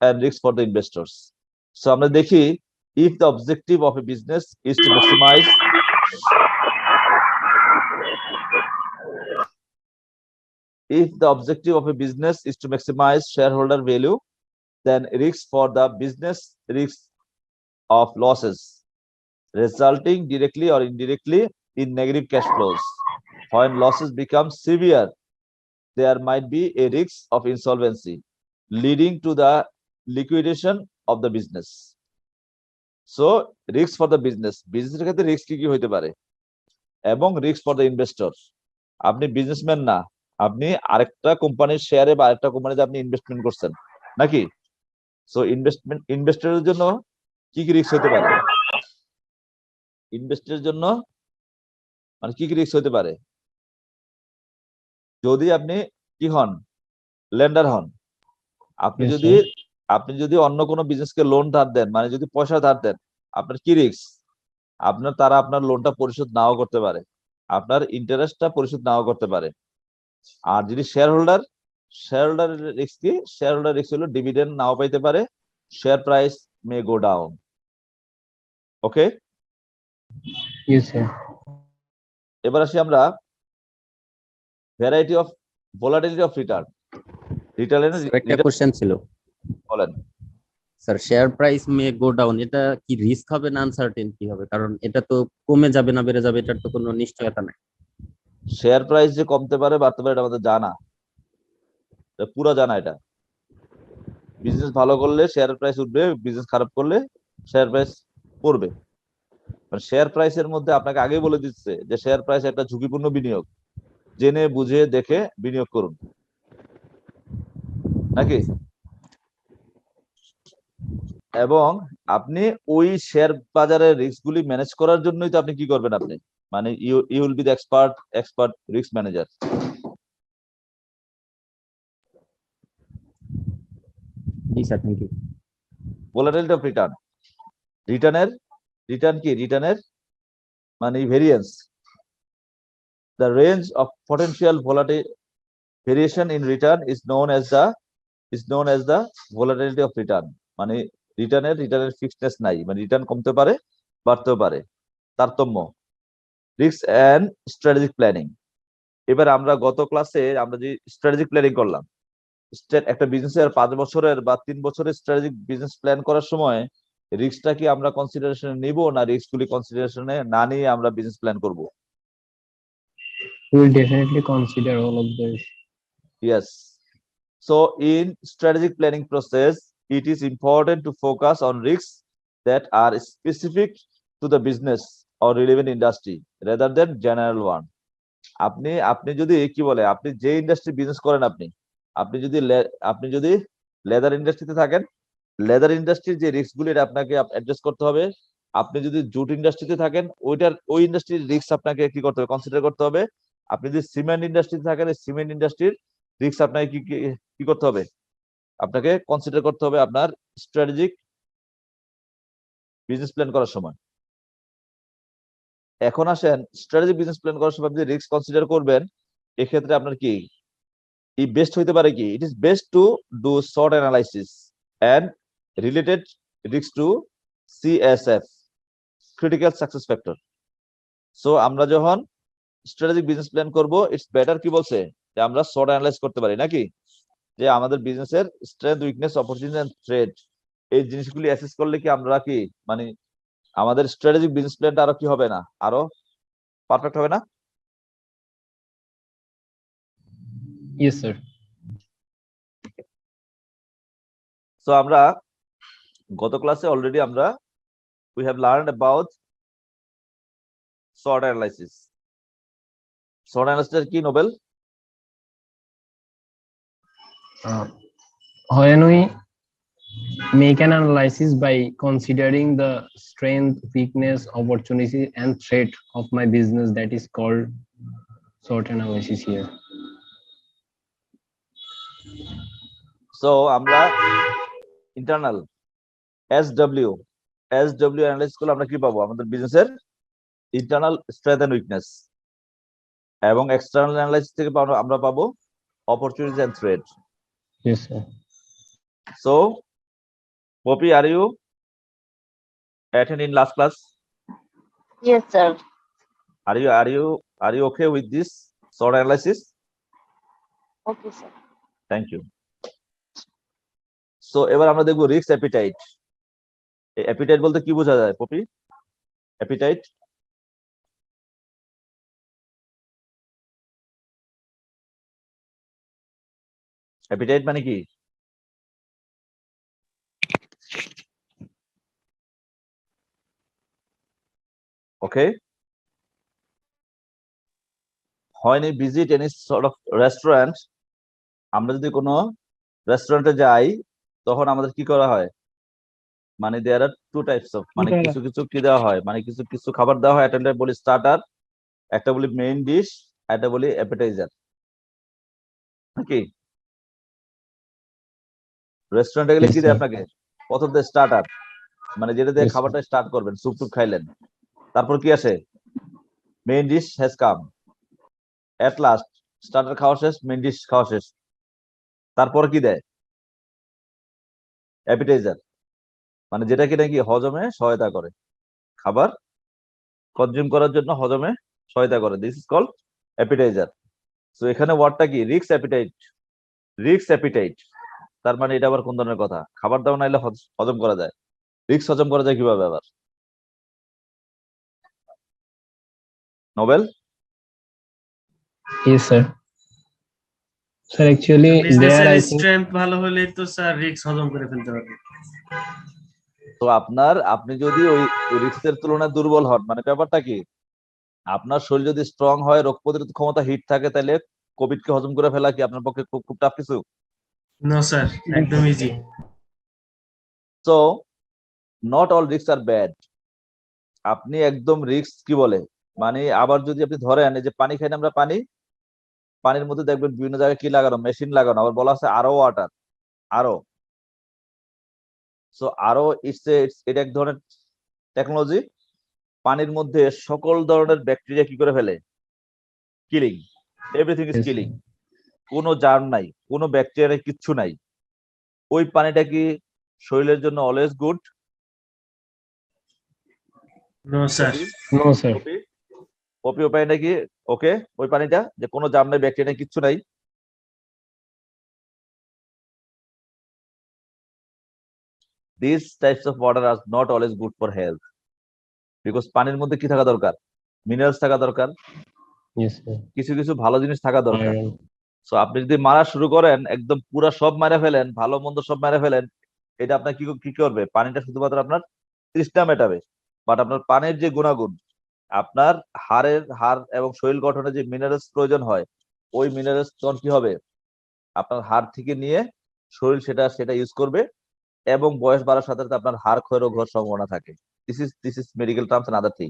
and risk for the investors. So আমরা দেখি, if the objective of a business is to maximize shareholder value, then risk for the business, risk of losses resulting directly or indirectly in negative cash flows. When losses become severe, there might be a risk of insolvency leading to the liquidation of the business. So risk for the business এর ক্ষেত্রে risk কি হইতে পারে, এবং risk for the investor, আপনি businessman না, আপনি আরেকটা কোম্পানির শেয়ারে বা আরেকটা কোম্পানিতে আপনি ইনভেস্টমেন্ট করছেন নাকি। সো ইনভেস্টরের জন্য কি কি রিস্ক হতে পারে, ইনভেস্টরের জন্য মানে কি কি রিস্ক হতে পারে? যদি আপনি কি হন, লেন্ডার হন, আপনি Yes, যদি sir. অন্য কোনো বিজনেসকে লোন ধার দেন, মানে যদি পয়সা ধার দেন, আপনার কি রিস্ক? তারা আপনার লোনটা পরিশোধ নাও করতে পারে, আপনার ইন্টারেস্টটা পরিশোধ নাও করতে পারে। আর যদি শেয়ার হোল্ডার রিস্ক কি? শেয়ার হোল্ডার রিস্ক হলো ডিভিডেন্ড নাও পাইতে পারে, শেয়ার প্রাইস মে গো ডাউন। ওকে, Yes, sir. এবার আসি আমরা variety of volatility of return. Sir, একটা কোশ্চেন ছিল বলেন। স্যার, শেয়ার প্রাইস মে গো ডাউন, এটা কি রিস্ক হবে না আনসার্টেনটি হবে? কারণ এটা তো কমে যাবে না বেড়ে যাবে, এটার তো কোনো নিশ্চয়তা নাই। শেয়ার প্রাইস যে কমতে পারে বাড়তে পারে এটা আমাদের জানা, পুরো জানা। এটা বিজনেস ভালো করলে শেয়ার প্রাইস উঠবে, বিজনেস খারাপ করলে শেয়ার প্রাইস পড়বে। শেয়ার প্রাইসের মধ্যে আপনাকে আগেই বলে দিচ্ছে যে শেয়ার প্রাইস একটা ঝুঁকিপূর্ণ বিনিয়োগ, জেনে বুঝে দেখে বিনিয়োগ করুন। নাকি? এবং আপনি ওই শেয়ার বাজারের রিস্ক গুলি ম্যানেজ করার জন্যই তো আপনি কি করবেন, আপনি মানে you will be the expert risk manager. জি sir, thank you. Volatility of return, রিটার্নের মানে variance, the range of potential variation in return is known as the volatility of return। মানে রিটার্নের ফিক্সডনেস নাই, মানে রিটার্ন কমতে পারে বাড়তেও পারে। তারতম্য, রিস্ক এন্ড স্ট্র্যাটেজিক প্ল্যানিং। এবার আমরা গত ক্লাসে আমরা যে স্ট্র্যাটেজিক প্ল্যানিং করলাম, একটা বিজনেসের 5 বছরের বা 3 বছরের স্ট্র্যাটেজিক বিজনেস প্ল্যান করার সময় রিস্কটা কি আমরা কনসিডারেশনে নিব, না রিস্ক গুলি কনসিডারেশনে না নিয়ে আমরা বিজনেস প্ল্যান করব? We will definitely consider all of this. Yes. So in strategic planning process, it is important to focus on risks that are specific to the business or relevant industry rather than general one। আপনি যদি কি বলে, আপনি যে industry business করেন, আপনি যদি leather ইন্ডাস্ট্রিতে থাকেন, লেদার ইন্ডাস্ট্রির যে রিস্ক গুলি আপনাকে অ্যাডজাস্ট করতে হবে। আপনি যদি জুট ইন্ডাস্ট্রিতে থাকেন, ওই ইন্ডাস্ট্রির রিস্ক আপনাকে কি করতে হবে, কনসিডার করতে হবে। আপনি যদি সিমেন্ট ইন্ডাস্ট্রিতে থাকেন, সিমেন্ট ইন্ডাস্ট্রির রিস্ক আপনাকে কি করতে হবে, আপনাকে কনসিডার করতে হবে আপনার স্ট্র্যাটেজিক বিজনেস প্ল্যান করার সময়। এখন আসেন, স্ট্র্যাটেজিক বিজনেস প্ল্যান করার সময় আপনি রিস্ক কনসিডার করবেন, এক্ষেত্রে আপনার কি বেস্ট হইতে পারে কি, it is best to do short analysis and related risk to CSF, critical success factor. So আমরা যখন স্ট্র্যাটেজিক বিজনেস প্ল্যান করব, ইটস বেটার কি বলছে যে আমরা শর্ট অ্যানালাইজ করতে পারি, নাকি? যে আমাদের বিজনেসের strength, weakness, opportunity and threat, এই জিনিসগুলি অ্যাসেস করলে কি আমরা কি মানে আমাদের স্ট্র্যাটেজিক বিজনেস প্ল্যানটা আরো কি হবে না, আরো পারফেক্ট হবে না? Yes, sir. সো আমরা গত ক্লাসে already we have learned about SWOT analysis। SWOT analysis কি, Nobel? When we make an analysis by considering the strength, weakness, opportunity, and threat of my business, that is called SWOT analysis here. So আমরা internal SW analysis করলে আমরা কি পাবো, আমাদের বিজনেসের internal strength and weakness, এবং external analysis থেকে আমরা পাবো opportunities and threat. Yes, sir. So Poppy, are you attending last class? Yes, sir. Are you okay with this SWOT analysis? Okay, sir. Thank you. So এবার আমরা দেখবো risk appetite. Appetite বলতে কি বোঝা যায় পপি? অ্যাপিটাইট মানে কি? ওকে, when you visit any sort of restaurant, আমরা যদি কোনো রেস্টুরেন্টে যাই তখন আমাদের কি করা হয়, মানে দেয়ার আর টু টাইপস অফ, মানে কিছু কি দেওয়া হয়, মানে কিছু খাবার দেওয়া হয়, একটা বলি স্টার্টার, একটা বলি মেইন ডিশ, একটা বলি অ্যাপেটাইজার, নাকি? রেস্টুরেন্টে গেলে কি দেয় আপনাকে? প্রথম দেয় স্টার্টার, মানে যেটা দিয়ে খাবারটা স্টার্ট করবেন, স্যুপ টুপ খাইলেন, তারপর কি আসে, main dish has come, at last starter খাওয়া শেষ, মেইন ডিশ খাওয়া শেষ, তারপর কি দেয়, অ্যাপিটাইজার, মানে যেটা কি নাকি হজমে সহায়তা করে, খাবার কনজিউম করার জন্য হজমে সহায়তা করে, this is called appetiser. So এখানে ওয়ার্ডটা কি, রিস্ক অ্যাপিটাইট, তার মানে এটা আবার কোন ধরনের কথা, খাবার দাবার নাইলে হজম করা যায়, রিস্ক হজম করা যায় কিভাবে আবার, Nobel? Yes, sir. Sir, actually, there বিজনেসের I think স্ট্রেংথ ভালো হলে তো স্যার রিস্ক হজম করে ফেলতে পারবে। তো আপনি যদি ওই রিস্কের তুলনায় দুর্বল হন, মানে ব্যাপারটা কি, আপনার শরীর যদি স্ট্রং হয়, রোগ প্রতিরোধ ক্ষমতা হিট থাকে, তাহলে কোভিড কে হজম করে ফেলা কি আপনার পক্ষে খুব টাফ কিছু? নো স্যার, একদম easy. So not all risks are bad. আপনি একদম রিস্ক কি বলে, মানে আবার যদি আপনি ধরেন এই যে পানি খাই না আমরা, পানির মধ্যে দেখবেন বিভিন্ন জায়গায় কি লাগানো, মেশিন লাগানো, আবার বলা আছে আরো ওয়াটার, আরো। সো আরো এটা এক ধরনের টেকনোলজি, পানির মধ্যে সকল ধরনের ব্যাকটেরিয়া কি করে ফেলে, killing, everything is Yes, killing. কোনো জার্ম নাই, কোনো ব্যাকটেরিয়া নাই, কিচ্ছু নাই। ওই পানিটা কি শরীরের জন্য always good? No sir. no, sir. কপি ওই পানিটা কি ওকে? ওই পানিটা যে কোনো জার্ম নাই, ব্যাকটেরিয়া নাই, কিচ্ছু নাই। These types of water are not always good for health, because পানির মধ্যে কি থাকা দরকার, মিনারেলস থাকা দরকার, Yes, sir. কিছু কিছু ভালো জিনিস থাকা দরকার। Iron. সো আপনি যদি মারা শুরু করেন, একদম পুরা সব মারা ফেলেন, ভালো মন্দ সব মারা ফেলেন, এটা আপনার কি কি করবে, পানিটা শুধুমাত্র আপনার তৃষ্ণা মেটাবে, বাট আপনার পানির যে গুণাগুণ, আপনার হাড় এবং শরীর গঠনে যে মিনারেলস প্রয়োজন হয়, ওই মিনারেলস তখন কি হবে, আপনার হাড় থেকে নিয়ে শরীর সেটা ইউজ করবে, এবং বয়স বাড়ার সাথে সাথে আপনার হাড় ক্ষয়ের ঘর সম্ভাবনা থাকে। This is medical terms and other thing.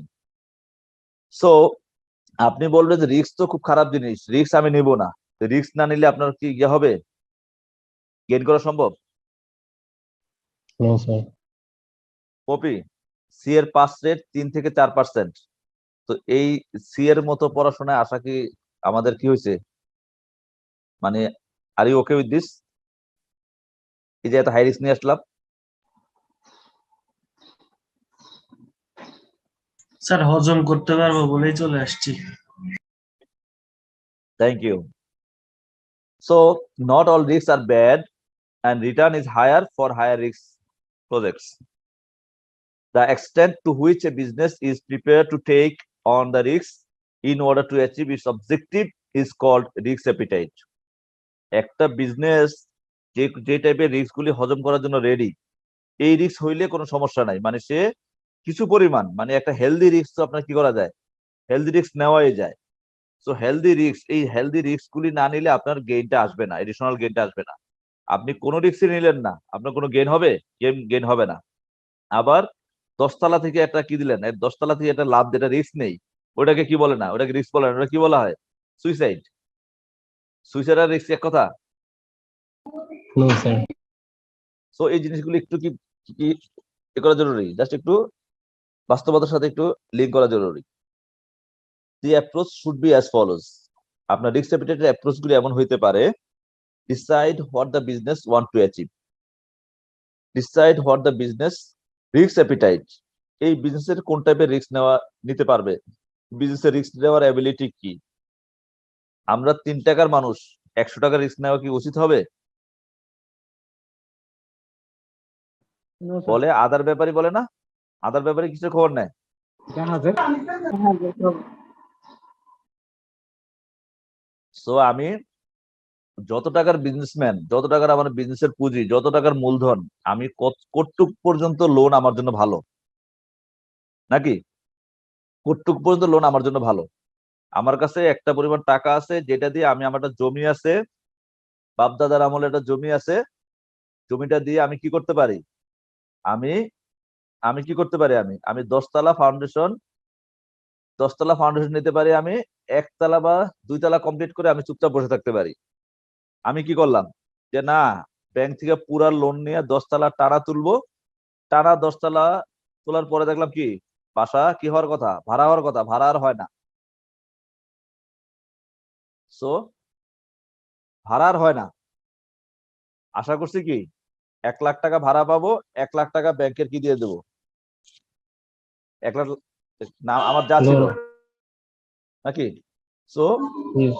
So আপনি বলবেন যে রিস্ক তো খুব খারাপ জিনিস, রিস্ক আমি নিব না। রিস্ক না নিলে আপনার কি ইয়ে হবে, গেইন করা সম্ভব? No, sir. কপি, সি এর পাস রেট 3 থেকে 4%। তো এই সি এর মতো পড়াশোনায় আসা কি আমাদের কি হয়েছে, মানে are you okay with this? এই যে এত হাই রিস্ক নিয়ে আসলাম। স্যার হজম করতে পারবো বলেই চলে আসছি। Thank you. So not all risk are bad, and return is higher for higher risk projects. The extent to which a business is prepared to take on the risks in order to achieve its objective is called risk appetite. একটা business যে টাইপের risk গুলি হজম করার জন্য ready, এই risk হইলে কোনো সমস্যা নাই, মানে সে কিছু পরিমাণ, মানে একটা হেলদি রিস্ক তো আপনার কি করা যায়, হেলদি রিস্ক নেওয়াই যায়। সো এই হেলদি রিস্ক গুলি না নিলে আপনার গেইনটা আসবে না, এডিশনাল গেইনটা আসবে না। আপনি কোনো রিস্কই নিলেন না, আপনার কোনো গেইন হবে? গেইন হবে না। আবার 10 তলা থেকে একটা কি দিলেন, 10 তলা থেকে একটা লাভ, যেটা রিস্ক নেই, ওটাকে কি বলে না, ওটাকে রিস্ক বলে না, ওটা কি বলা হয়, সুইসাইড। সুইসাইড আর রিস্ক এক কথা? No, sir. সো এই জিনিসগুলো একটু কি কি কি করা জরুরি, জাস্ট একটু বাস্তবতার সাথে একটু লিঙ্ক করা জরুরি। The approach should be as follows. আপনার রিস্ক অ্যাপিটাইটের অ্যাপ্রোচ গুলি এমন হইতে পারে: decide what the business want to achieve. Decide what the business risk appetite, এই বিজনেসের কোন টাইপের রিস্ক নিতে পারবে, বিজনেসের রিস্ক নেওয়ার অ্যাবিলিটি কি। আমরা 3 টাকার মানুষ, 100 টাকার রিস্ক নেওয়া কি উচিত হবে? বলে আদার ব্যাপারই বলে না, আদার ব্যাপারে কিছু খবর নেয়। সো আমি যত টাকার বিজনেসম্যান, যত টাকার আমার বিজনেসের পুঁজি, যত টাকার মূলধন, আমি কতটুক পর্যন্ত লোন আমার জন্য ভালো, নাকি কতটুক পর্যন্ত লোন আমার জন্য ভালো। আমার কাছে একটা পরিমাণ টাকা আছে, যেটা দিয়ে আমি, আমার একটা জমি আছে, বাপদাদার আমলে একটা জমি আছে, জমিটা দিয়ে আমি কি করতে পারি, আমি আমি কি করতে পারি, আমি 10 তলা ফাউন্ডেশন নিতে পারি, আমি 1 তলা বা 2 তলা কমপ্লিট করে আমি চুপচাপ বসে থাকতে পারি। আমি কি করলাম, যে না, ব্যাংক থেকে পুরা লোন নিয়ে 10 তলা টানা তুলবো, টানা 10 তলা তোলার পরে দেখলাম কি, বাসা কি হওয়ার কথা, ভাড়া হওয়ার কথা, ভাড়া আর হয় না। সো ভাড়া আর হয় না, আশা করছি কি 1 লাখ টাকা ভাড়া পাবো, 1 লাখ টাকা ব্যাংকের কি দিয়ে দেবো, 1 লাখ না আমার যা ছিল, No. নাকি? So Yes.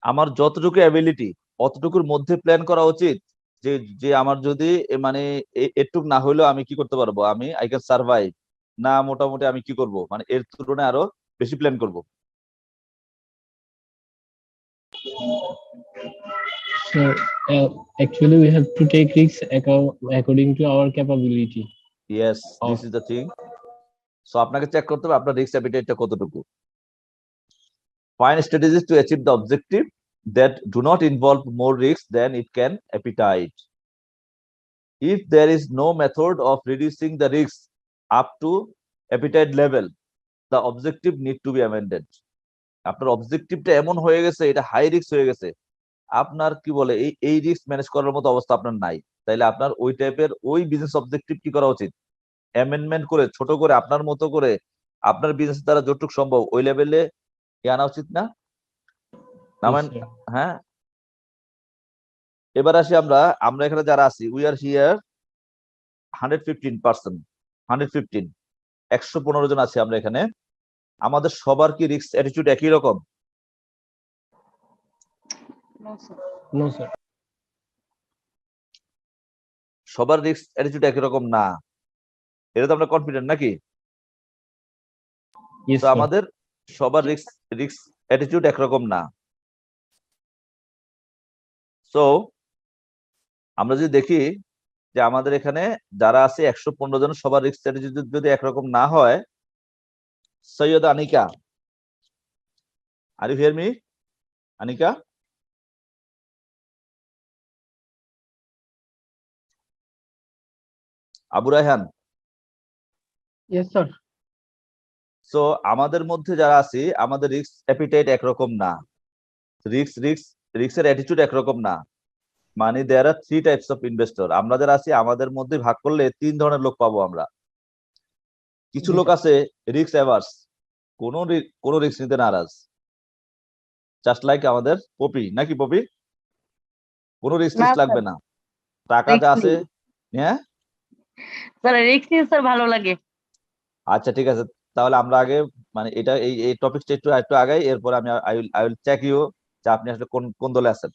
আমার যতটুকু অ্যাবিলিটি, অতটুকুর মধ্যে প্ল্যান করা উচিত, যে যে আমার যদি মানে এটুক না হইলেও আমি কি করতে পারবো, আমি আই ক্যান সার্ভাইভ, না মোটামুটি আমি কি করব, মানে এর তুলনায় আরো বেশি প্ল্যান করব। So, actually, we have to take risks according to our capability. Yes, Oh. This is the thing. So আপনাকে চেক করতে হবে আপনার রিস্ক অ্যাপিটাইটটা কতটুকু। Find strategies to achieve the objective that do not involve more risk than it can appetite. If there is no method of reducing the risk up to appetite level, the objective need to be amended. আপনার অবজেক্টিভটা এমন হয়ে গেছে, এটা high risk হয়ে গেছে, আপনার কি বলে এই রিস্ক ম্যানেজ করার মতো অবস্থা আপনার নাই, তাইলে আপনার ওই টাইপের ওই বিজনেস অবজেক্টিভ কি করা উচিত, অ্যামেন্ডমেন্ট করে ছোট করে আপনার মতো করে আপনার বিজনেস দ্বারা যতটুকু সম্ভব ওই লেভেলে আনা উচিত না? না Yes, sir. হ্যাঁ, এবার আসি আমরা এখানে যারা আছি, উই আর হিয়ার 115%, 115, 115 জন আছি আমরা এখানে। আমাদের সবার কি রিস্ক অ্যাটিটিউড একই রকম? No, sir. No, sir. সবার রিস্ক অ্যাটিটিউড একই রকম না, এটা তো আমরা কনফিডেন্ট নাকি? Yes, তো sir. আমাদের সবার রিস্ক অ্যাটিটিউড একরকম না। সো আমরা যদি দেখি যে আমাদের এখানে যারা আছে 115 জন, সবার রিস্ক অ্যাটিটিউড যদি একরকম না হয়, Syed Anika, are you hear me? Anika, Abu Rayhan, yes sir. So আমাদের মধ্যে যারা আছি আমাদের রিস্ক অ্যাপিটাইট একরকম না, রিস্কের অ্যাটিটিউড একরকম না। মানে দেয়ার আর 3 টাইপস অফ ইনভেস্টর। আমরা যারা আছি আমাদের মধ্যে ভাগ করলে 3 ধরনের লোক পাবো আমরা। কিছু লোক আছে রিস্ক অ্যাভার্স, কোন রিস্ক নিতে নারাজ, জাস্ট লাইক আমাদের পপি, নাকি পপি? কোন রিস্ক না, লাগবে স্যার। না, টাকা যা আছে। হ্যাঁ, স্যার রিস্ক নিয়ে স্যার ভালো লাগে। আচ্ছা ঠিক আছে, তাহলে আমরা আগে মানে এটা এই টপিকটা একটু আগাই, এরপর আমি আই উইল চেক ইউ যে আপনি আসলে কোন কোন দলে আছেন।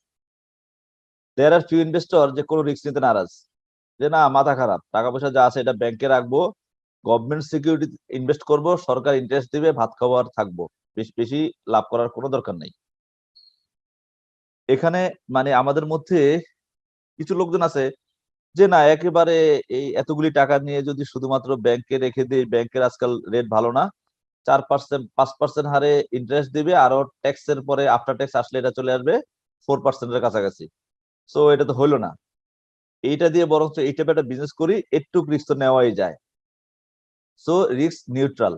দেয়ার আর ফিউ ইনভেস্টর যে কোনো রিস্ক নিতে নারাজ, যে না মাথা খারাপ, টাকা পয়সা যা আছে এটা ব্যাংকে রাখবো, গভর্নমেন্ট সিকিউরিটি ইনভেস্ট করব, সরকার ইন্টারেস্ট দিবে, ভাত খাওয়ার থাকবো, বেশি বেশি লাভ করার কোনো দরকার নেই। এখানে মানে আমাদের মধ্যে কিছু লোকজন আছে যে না একেবারে এই এতগুলি টাকা নিয়ে যদি শুধুমাত্র ব্যাংকে রেখে দিই, ব্যাংকের আজকাল রেট ভালো না, 4%, 5% হারে ইন্টারেস্ট দিবে, আরো ট্যাক্সের পরে আফটার ট্যাক্স আসলে এটা চলে আসবে 4%-এর কাছাকাছি। সো এটা তো হইলো না, এইটা দিয়ে বরঞ্চ এই টাইপের একটা বিজনেস করি, একটু রিস্ক তো নেওয়াই যায়। So risk neutral.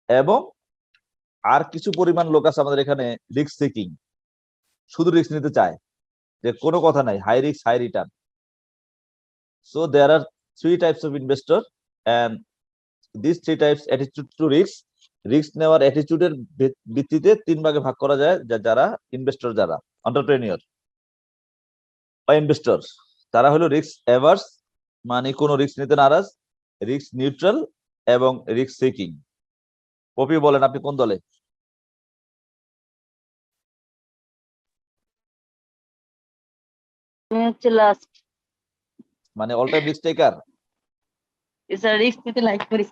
এবং আর কিছু পরিমাণ লোক আছে আমাদের এখানে রিস্ক সিকিং, শুধু রিস্ক নিতে চায়, যে কোনো কথা নাই, high risk high return. So there are 3 types of investor, and this 3 types attitude to risk নেওয়ার অ্যাটিটিউডের ভিত্তিতে 3 ভাগে ভাগ করা যায়, যারা ইনভেস্টর, যারা এন্টারপ্রেনিয়র বা ইনভেস্টর, তারা হলো রিস্ক অ্যাভার্স, মানে কোনো রিস্ক নিতে নারাজ, রিস্ক নিউট্রাল এবং রিস্ক সিকিং। পপি বলেন আপনি কোন দলে? আমি হচ্ছে লাস্ট। মানে অল টাইম রিস্ক টেকার। স্যার রিস্ক নিতে লাইক করি।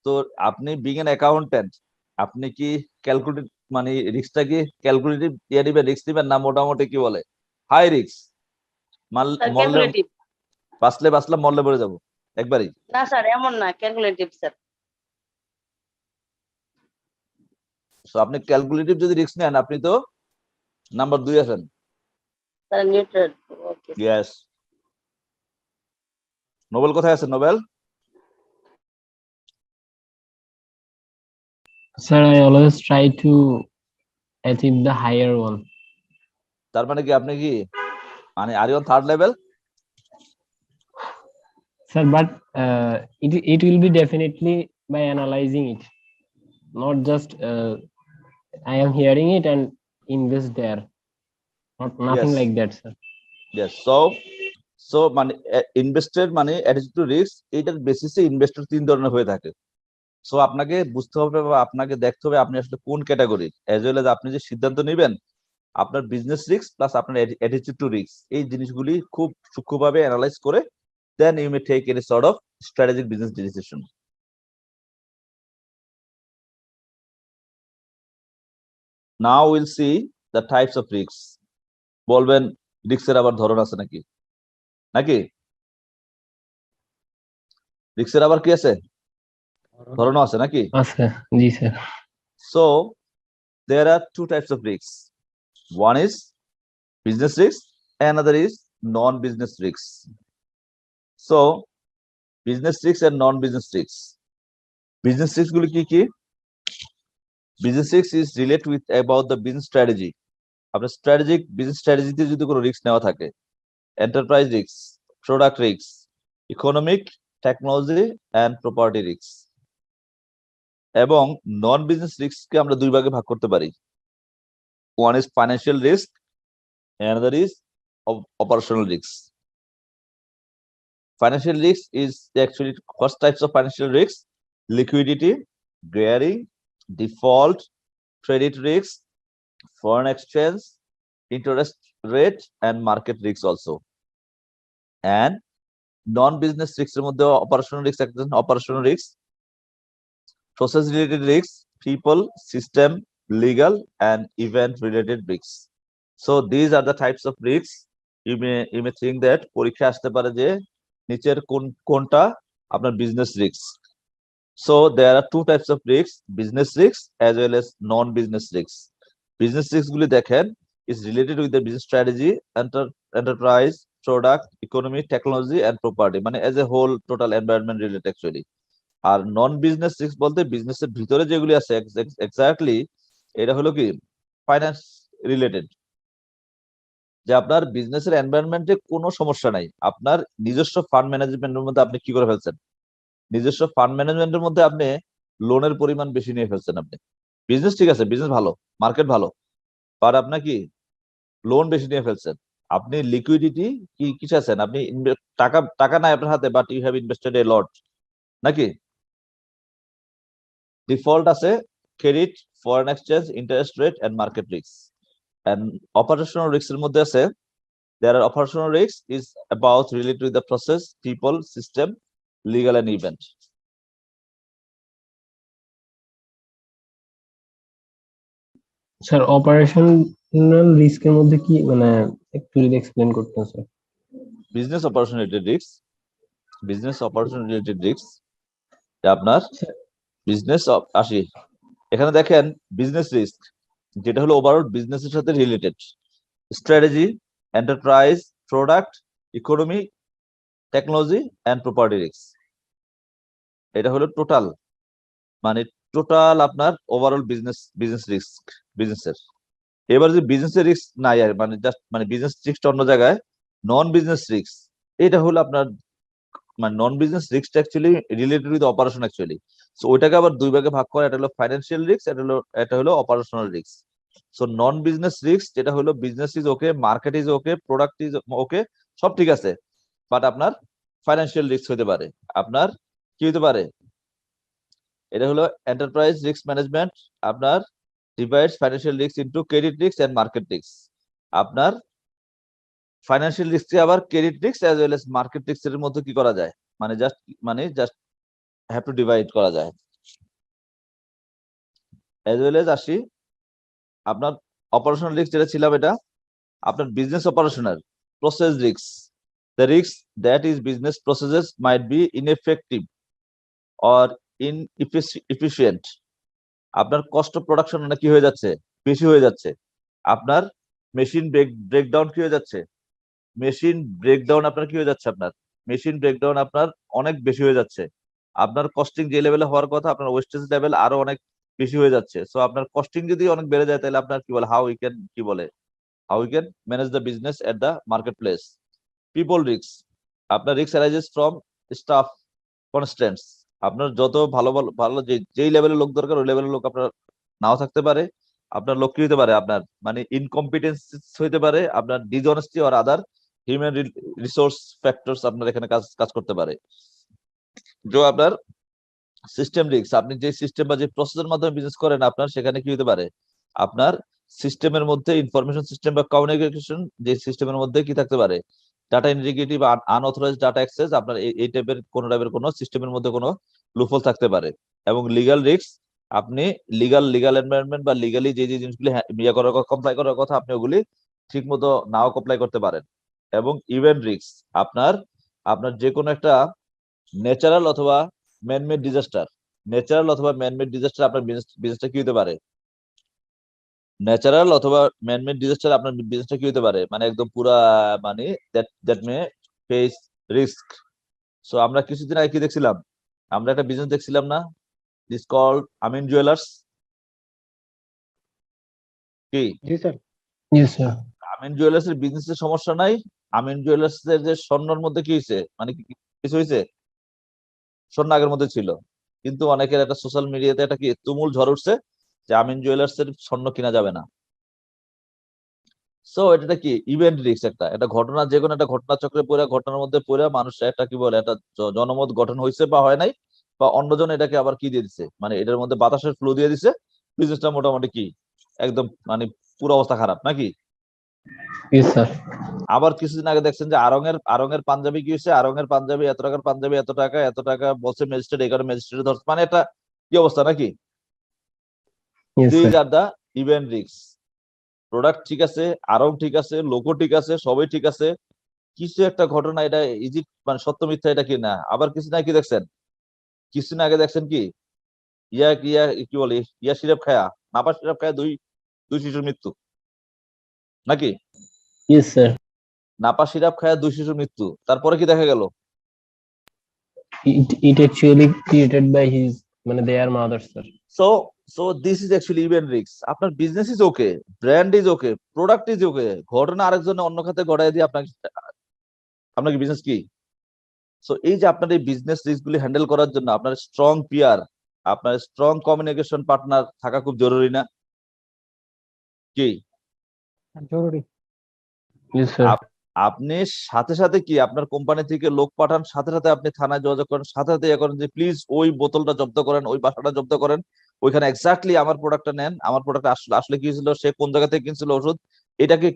তো আপনি বিং এন অ্যাকাউন্টেন্ট, আপনি কি ক্যালকুলেট মানে রিস্কটা কি ক্যালকুলেটিভ দিয়ে দিবেন, রিস্ক দিবেন, না মোটামুটি কি বলে হাই রিস্ক, স্যার মরলে ক্যালকুলেটিভ। বাঁচলাম, মরলে পড়ে যাবো একবারই? না স্যার এমন না, ক্যালকুলেটিভ স্যার। তো আপনি ক্যালকুলেটিভ যদি রিস্ক নেন, আপনি তো নাম্বার 2 আছেন। Sir neutral. Okay. Yes. Nobel কোথায় আছেন? Nobel, Sir, I always try to achieve the higher one. তার মানে কি আপনি কি মানে are you on 3rd level? Sir, but it will be definitely by analyzing it, not just I am hearing it and invest there. Nothing Yes. like that, sir. Yes. So মানে ইনভেস্টের মানে attitude to risk, এইটার বেসিসে investor 3 ধরনের হয়ে থাকে। So আপনাকে বুঝতে হবে বা আপনাকে দেখতে হবে আপনি আসলে কোন ক্যাটাগরি, এজ ওয়েল এজ আপনি যে সিদ্ধান্ত নেবেন আপনার বিজনেস রিস্ক প্লাস আপনার অ্যাটিটিউড টু রিস্ক, এই জিনিসগুলি খুব সূক্ষ্মভাবে অ্যানালাইজ করে then you may take any sort of strategic business decision. Now will see the types of risk. বলবেন রিস্কের আবার ধরন আছে নাকি? নাকি রিস্কের আবার কি আছে, ধরনও আছে নাকি? Sir, ji sir. So there are two types of risks. One is business risk, another is non-business risks. So business risks and non-business risks. Business risks গুলো কি কি? Business risks is related with about the business strategy. আপনার strategic business স্ট্র্যাটেজিতে যদি কোনো risk নেওয়া থাকে, enterprise risk, product risk, economic, technology and property risk. এবং নন business রিস্ককে আমরা দুই ভাগে ভাগ করতে পারি। One is financial risk, another is operational risk. Financial risk is actually first types of financial risks: liquidity, gearing, default, credit risk, foreign exchange, interest rate, and market risk also. And non-business risks এর মধ্যে operational risk, operational risk, process related risks, people, system, legal, and event related risks. So these are the types of risks. You may think that পরীক্ষা আসতে পারে যে নিচের কোনটা আপনার business risk. So there are two types of risks: business risks as well as non-business risks. Business risks গুলি দেখেন is related with the business strategy, enterprise, product, economy, technology and property, মানে as a whole total environment related actually. R non-business risks বলতে বিজনেসের ভিতরে যেগুলি আছে exactly এটা হলো কি ফাইন্যান্স রিলেটেড, যে আপনার বিজনেসের এনভায়রনমেন্টে কোনো সমস্যা নাই, আপনার নিজস্ব ফান্ড ম্যানেজমেন্টের মধ্যে আপনি কি করে ফেলছেন, নিজস্ব ফান্ড ম্যানেজমেন্টের মধ্যে আপনি লোনের পরিমাণ বেশি নিয়ে ফেলছেন। আপনি বিজনেস ঠিক আছে, বিজনেস ভালো, মার্কেট ভালো, বাট আপনার কি লোন বেশি নিয়ে ফেলছেন। আপনি লিকুইডিটি কি কিছু আছেন, আপনি টাকা টাকা নাই আপনার হাতে, but you have invested a lot, নাকি ডিফল্ট আছে, credit, foreign exchange, interest rate and market risk. And operational রিস্কের মধ্যে আছে there are operational risks is about related with the process, people, system, legal and event. Sir operational রিস্কের মধ্যে কি মানে একটু যদি এক্সপ্লেন করতেন sir. Business operation related risks, business operation related risks আপনার বিজনেস আসি, এখানে দেখেন বিজনেস রিস্ক যেটা হলো ওভারঅল বিজনেসের সাথে related, strategy, enterprise, product, economy, technology and property risk. এটা হলো টোটাল, মানে টোটাল আপনার ওভারঅল বিজনেস রিস্ক বিজনেসের। এবার যে বিজনেসের রিস্ক নাই আর মানে জাস্ট মানে বিজনেস রিস্কটা অন্য জায়গায়, নন বিজনেস রিস্ক এটা হলো আপনার মানে নন বিজনেস রিস্কটা actually related with operation actually. So ওইটাকে আবার দুই ভাগে ভাগ করা, এটা হলো ফাইন্যান্সিয়াল রিস্ক, এটা হলো অপারেশনাল রিস্ক। সো নন বিজনেস রিস্ক যেটা হলো business is okay, market is okay, product is ওকে, সব ঠিক আছে, বাট আপনার ফাইন্যান্সিয়াল রিস্ক হতে পারে, আপনার কি হতে পারে, এটা হলো এন্টারপ্রাইজ রিস্ক ম্যানেজমেন্ট আপনার divides financial risk into credit risk and market risk. আপনার ফাইন্যান্সিয়াল রিস্ককে আবার credit risk as well as market risk এর মধ্যে কি করা যায়, মানে জাস্ট হ্যাভ টু ডিভাইড করা যায়। অ্যাজ ওয়েল এজ আসি আপনার অপারেশনাল রিস্ক যেটা ছিলাম, এটা আপনার business operational process risk, the risk that is business processes might be ineffective or inefficient. আপনার কস্ট অফ প্রোডাকশন মানে কি হয়ে যাচ্ছে, বেশি হয়ে যাচ্ছে, আপনার মেশিন ব্রেকডাউন কি হয়ে যাচ্ছে, মেশিন ব্রেকডাউন আপনার কি হয়ে যাচ্ছে, আপনার মেশিন ব্রেকডাউন আপনার অনেক বেশি হয়ে যাচ্ছে, আপনার কস্টিং যে লেভেলে হওয়ার কথা আপনার ওয়েস্টেজ লেভেল আরো অনেক বেশি হয়ে যাচ্ছে। সো আপনার কস্টিং যদি অনেক বেড়ে যায় তাহলে আপনার কি বলে how we can manage the business at the market place. People risk, আপনার risk arises from staff constants, আপনার যত ভালো ভালো ভালো যেই লেভেলের লোক দরকার ওই লেভেলের লোক আপনার নাও থাকতে পারে, আপনার লোক কি হতে পারে, আপনার মানে ইনকম্পিটেন্স হইতে পারে, আপনার dishonesty or other human resource factors আপনার এখানে কাজ করতে পারে। যে আপনার সিস্টেম রিস্ক, আপনি যে সিস্টেম বা যে প্রসেসের মাধ্যমে বিজনেস করেন আপনার সেখানে কি হতে পারে, আপনার সিস্টেমের মধ্যে ইনফরমেশন সিস্টেম বা কমিউনিকেশন যে সিস্টেমের মধ্যে কি থাকতে পারে, ডাটা ইন্টিগ্রিটি বা আনঅথরাইজড ডাটা অ্যাক্সেস, আপনার এই টাইপের কোনো সিস্টেমের মধ্যে কোনো লুফল থাকতে পারে। এবং লিগাল রিস্ক, আপনি লিগাল এনভায়রনমেন্ট বা লিগালি যে জিনিসগুলি কমপ্লাই করার কথা আপনি ওগুলি ঠিক মতো নাও কমপ্লাই করতে পারেন। এবং ইভেন্ট রিস্ক, আপনার যে কোনো একটা ন্যাচারাল অথবা ম্যানমেড ডিজাস্টার, আপনার বিজনেসটা কি হতে পারে, ন্যাচারাল অথবা ম্যানমেড ডিজাস্টার আপনার বিজনেসটা কি হতে পারে, মানে একদম পুরা মানে that may face risk. So আমরা কিছুদিন আগে কি দেখছিলাম, আমরা একটা বিজনেস দেখছিলাম না, ইজ কল্ড আমিন জুয়েলার্স। কি জি স্যার। Yes, sir. আমিন জুয়েলার্স এর বিজনেসের সমস্যা নাই, আমিন জুয়েলার্স এর যে স্বর্ণর মধ্যে কি হয়েছে, মানে কিছু হয়েছে? স্বর্ণ আগের মধ্যে ছিল, কিন্তু অনেকের একটা সোশ্যাল মিডিয়াতে একটা কি তুমুল ঝড় উঠছে যে আমিন জুয়েলার্স এর স্বর্ণ কিনা যাবে না। সো এটা কি ইভেন্ট রিস্ক, একটা ঘটনা, যে কোনো একটা ঘটনা চক্রে পড়ে, ঘটনার মধ্যে পড়ে মানুষ একটা কি বলে একটা জনমত গঠন হয়েছে বা হয় নাই, বা অন্যজন এটাকে আবার কি দিয়ে দিছে, মানে এটার মধ্যে বাতাসের ফ্লো দিয়ে দিছে, বিজনেসটা মোটামুটি কি একদম মানে পুরো অবস্থা খারাপ নাকি। Yes, sir. আবার কিছুদিন আগে দেখছেন যে আরঙের পাঞ্জাবি কি হয়েছে, আরঙের পাঞ্জাবি এত টাকার পাঞ্জাবি এত টাকা বলছে ম্যাজিস্ট্রেট, এই কারণে ম্যাজিস্ট্রেট ধরছে, মানে একটা কি অবস্থা নাকি। Yes, these sir. Are the event risk. Product ঠিক আছে, আরং ঠিক আছে, লোগো ঠিক আছে, সবই ঠিক আছে, কিছু একটা ঘটনা, এটা ইজি মানে সত্য মিথ্যা এটা কি না। আবার কিছুদিন আগে কি দেখছেন, কিছুদিন আগে দেখছেন কি ইয়া ইয়া কি বলে ইয়া সিরাপ খায়া, নাপা সিরাপ খায়া দুই দুই শিশুর মৃত্যু নাকি। Yes, sir. নাপা সিরাপ খায়া দুই শিশুর মৃত্যু, তারপরে কি দেখা গেল, It actually created by his, মানে their mother, sir. So so this is actually event risk. আপনার business is okay, brand is okay, product is okay, ঘটনা আরেকজনের অন্য খাতে ঘটাই দিয়ে আপনাকে আপনাকে বিজনেস কি। সো এই যে আপনার এই বিজনেস রিস্ক গুলি হ্যান্ডেল করার জন্য আপনার স্ট্রং পিয়ার, আপনার স্ট্রং কমিউনিকেশন পার্টনার থাকা খুব জরুরি না কি। জরুরি। Yes, sir. আপনি সাথে সাথে কি আপনার কোম্পানি থেকে লোক পাঠান, সাথে সাথে আপনি থানায় যোগাযোগ করেন, সাথে সাথে ইয়ে করেন যে প্লিজ ওই বোতলটা জব্দ করেন, ওই বাসাটা জব্দ করেন, ওইখানে এক্স্যাক্টলি আমার প্রোডাক্টটা নেন, আমার প্রোডাক্ট আসলে আসলে কি ছিল, সে কোন জায়গা থেকে কিনছিল ওষুধ, এটাকে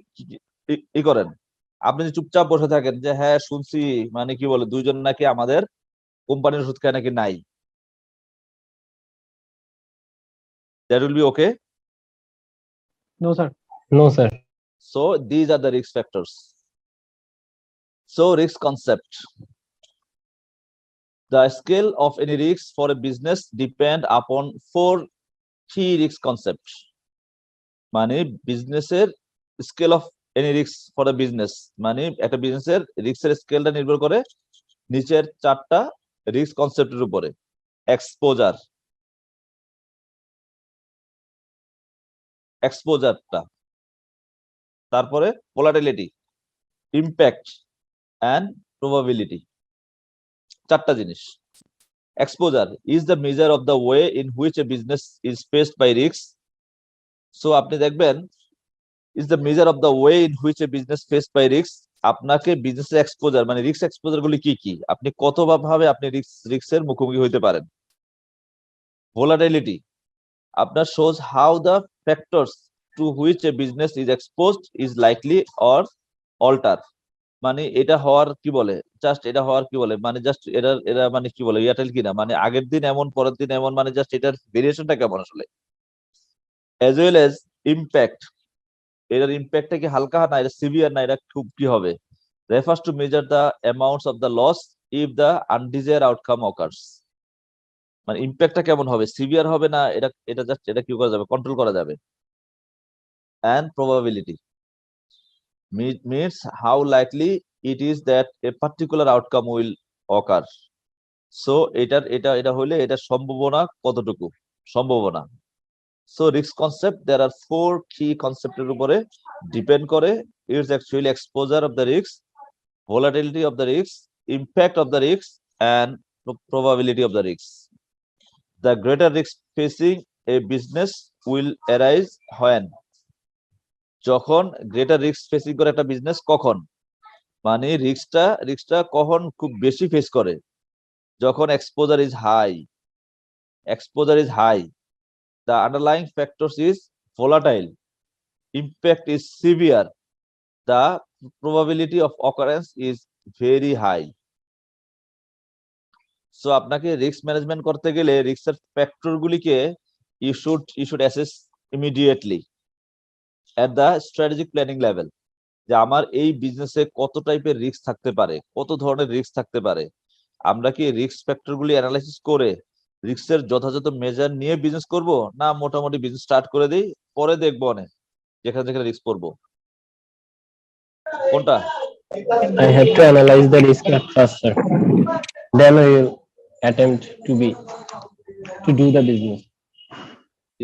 ই করেন। আপনি যে চুপচাপ বসে থাকেন যে হ্যাঁ শুনছি, মানে কি বলে দুইজন নাকি আমাদের কোম্পানির ওষুধ খায় নাকি নাই, that will be okay. No sir. No, sir. So these are the risk factors. So risk concept. The scale of any risk for a business depend upon 4 key risk concepts. মানে বিজনেসের scale of any risk for a business, মানে একটা বিজনেসের রিস্কের স্কেলটা নির্ভর করে নিচের 4টা risk কনসেপ্টের উপরে। এক্সপোজারটা, তারপরে ভোলাটিলিটি, ইম্প্যাক্ট এন্ড প্রবাবিলিটি, 4টা জিনিস। Exposure is the measure of the way in which a business is faced by risks. So আপনি দেখবেন is the measure of the way in which a business faced by risks. আপনাকে বিজনেসের exposure মানে risk exposure গুলি কি কি, আপনি কত ভাবে আপনি রিস্কের মুখোমুখি হইতে পারেন। ভোলাটিলিটি আপনার shows how the factors to which a business is exposed is likely or alter. মানে এটা হওয়ার কি বলে, জাস্ট এটা হওয়ার কি বলে, মানে জাস্ট এরা মানে কি বলে এয়ারটেল কিনা, মানে আগের দিন এমন পরের দিন এমন, মানে জাস্ট এটার ভেরিয়েশনটা কেমন আসলে। অ্যাজ ওয়েল এজ ইম্প্যাক্ট, এটার ইম্প্যাক্টটা কি হালকা না এটা সিভিয়ার না এটা খুব কি হবে। Refers to measure the amounts of the loss if the undesire outcome occurs. মানে ইম্প্যাক্টটা কেমন হবে, সিভিয়ার হবে না এটা এটা জাস্ট এটা কি করা যাবে, কন্ট্রোল করা যাবে। And probability means how likely it is that a particular outcome will occur. So এটা হইলে এটা সম্ভাবনা কতটুকু, সম্ভাবনা। So risk concept there are 4 key concept এর উপরে ডিপেন্ড করে। It's actually exposure of the risk, volatility of the risk, impact of the risk and probability of the risk. The greater risk facing a business will arise when, যখন greater risk facing করে একটা business কখন, মানে রিস্কটা কখন খুব বেশি face করে, যখন exposure is high, the underlying factors is volatile, impact is severe, the probability of occurrence is very high. So আপনাকে রিস্ক ম্যানেজমেন্ট করতে গেলে রিস্কের ফ্যাক্টর গুলিকে you should assess immediately at the strategic planning level, যে আমার এই বিজনেসে কত টাইপের রিস্ক থাকতে পারে, কত ধরনের রিস্ক থাকতে পারে। আমরা কি রিস্ক ফ্যাক্টর গুলি অ্যানালাইসিস করে রিস্কের যথাযথ মেজার নিয়ে বিজনেস করব, না মোটামুটি বিজনেস স্টার্ট করে দিই পরে দেখবো অনেক যেখানে যেখানে রিস্ক পড়বো? কোনটা? I have to analyze the risk at first, sir. Then I will attempt to do the business.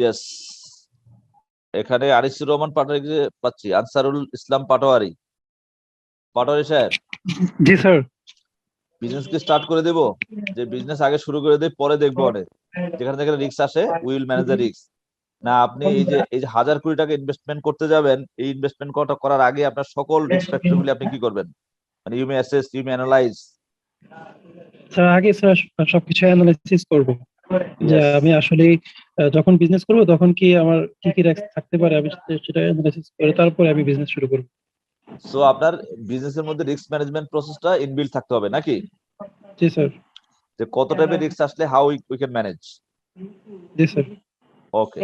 Yes, এখানে আনিসুর রহমান পাটোয়ারি পাচ্ছি, আনসারুল ইসলাম পাটোয়ারি। পাটোয়ারি সাহেব, জি স্যার। বিজনেস কি স্টার্ট করে দেব? যে বিজনেস আগে শুরু করে দেই, পরে দেখবো অনেক যেখানে যেখানে রিস্ক আসে we will manage the risk. না আপনি এই যে 1,000 কোটি টাকা ইনভেস্টমেন্ট করতে যাবেন, এই ইনভেস্টমেন্ট করার আগে আপনার সকল রিস্ক ফ্যাক্টর গুলি আপনি কি করবেন? মানে you may assess, you may analyse. Sir আগে স্যার সবকিছু অ্যানালাইসিস করব যে Yes. আমি আসলে যখন বিজনেস করব তখন কি আমার কি কি রিস্ক থাকতে পারে, আমি সেটা অ্যানালাইসিস করে তারপরে আমি বিজনেস শুরু করব। সো আপনার বিজনেসের মধ্যে রিস্ক ম্যানেজমেন্ট প্রসেসটা ইনবিল্ট থাকতে হবে নাকি? জি স্যার। যে কত টাইপের রিস্ক আসলে how we can manage. G sir. Okay,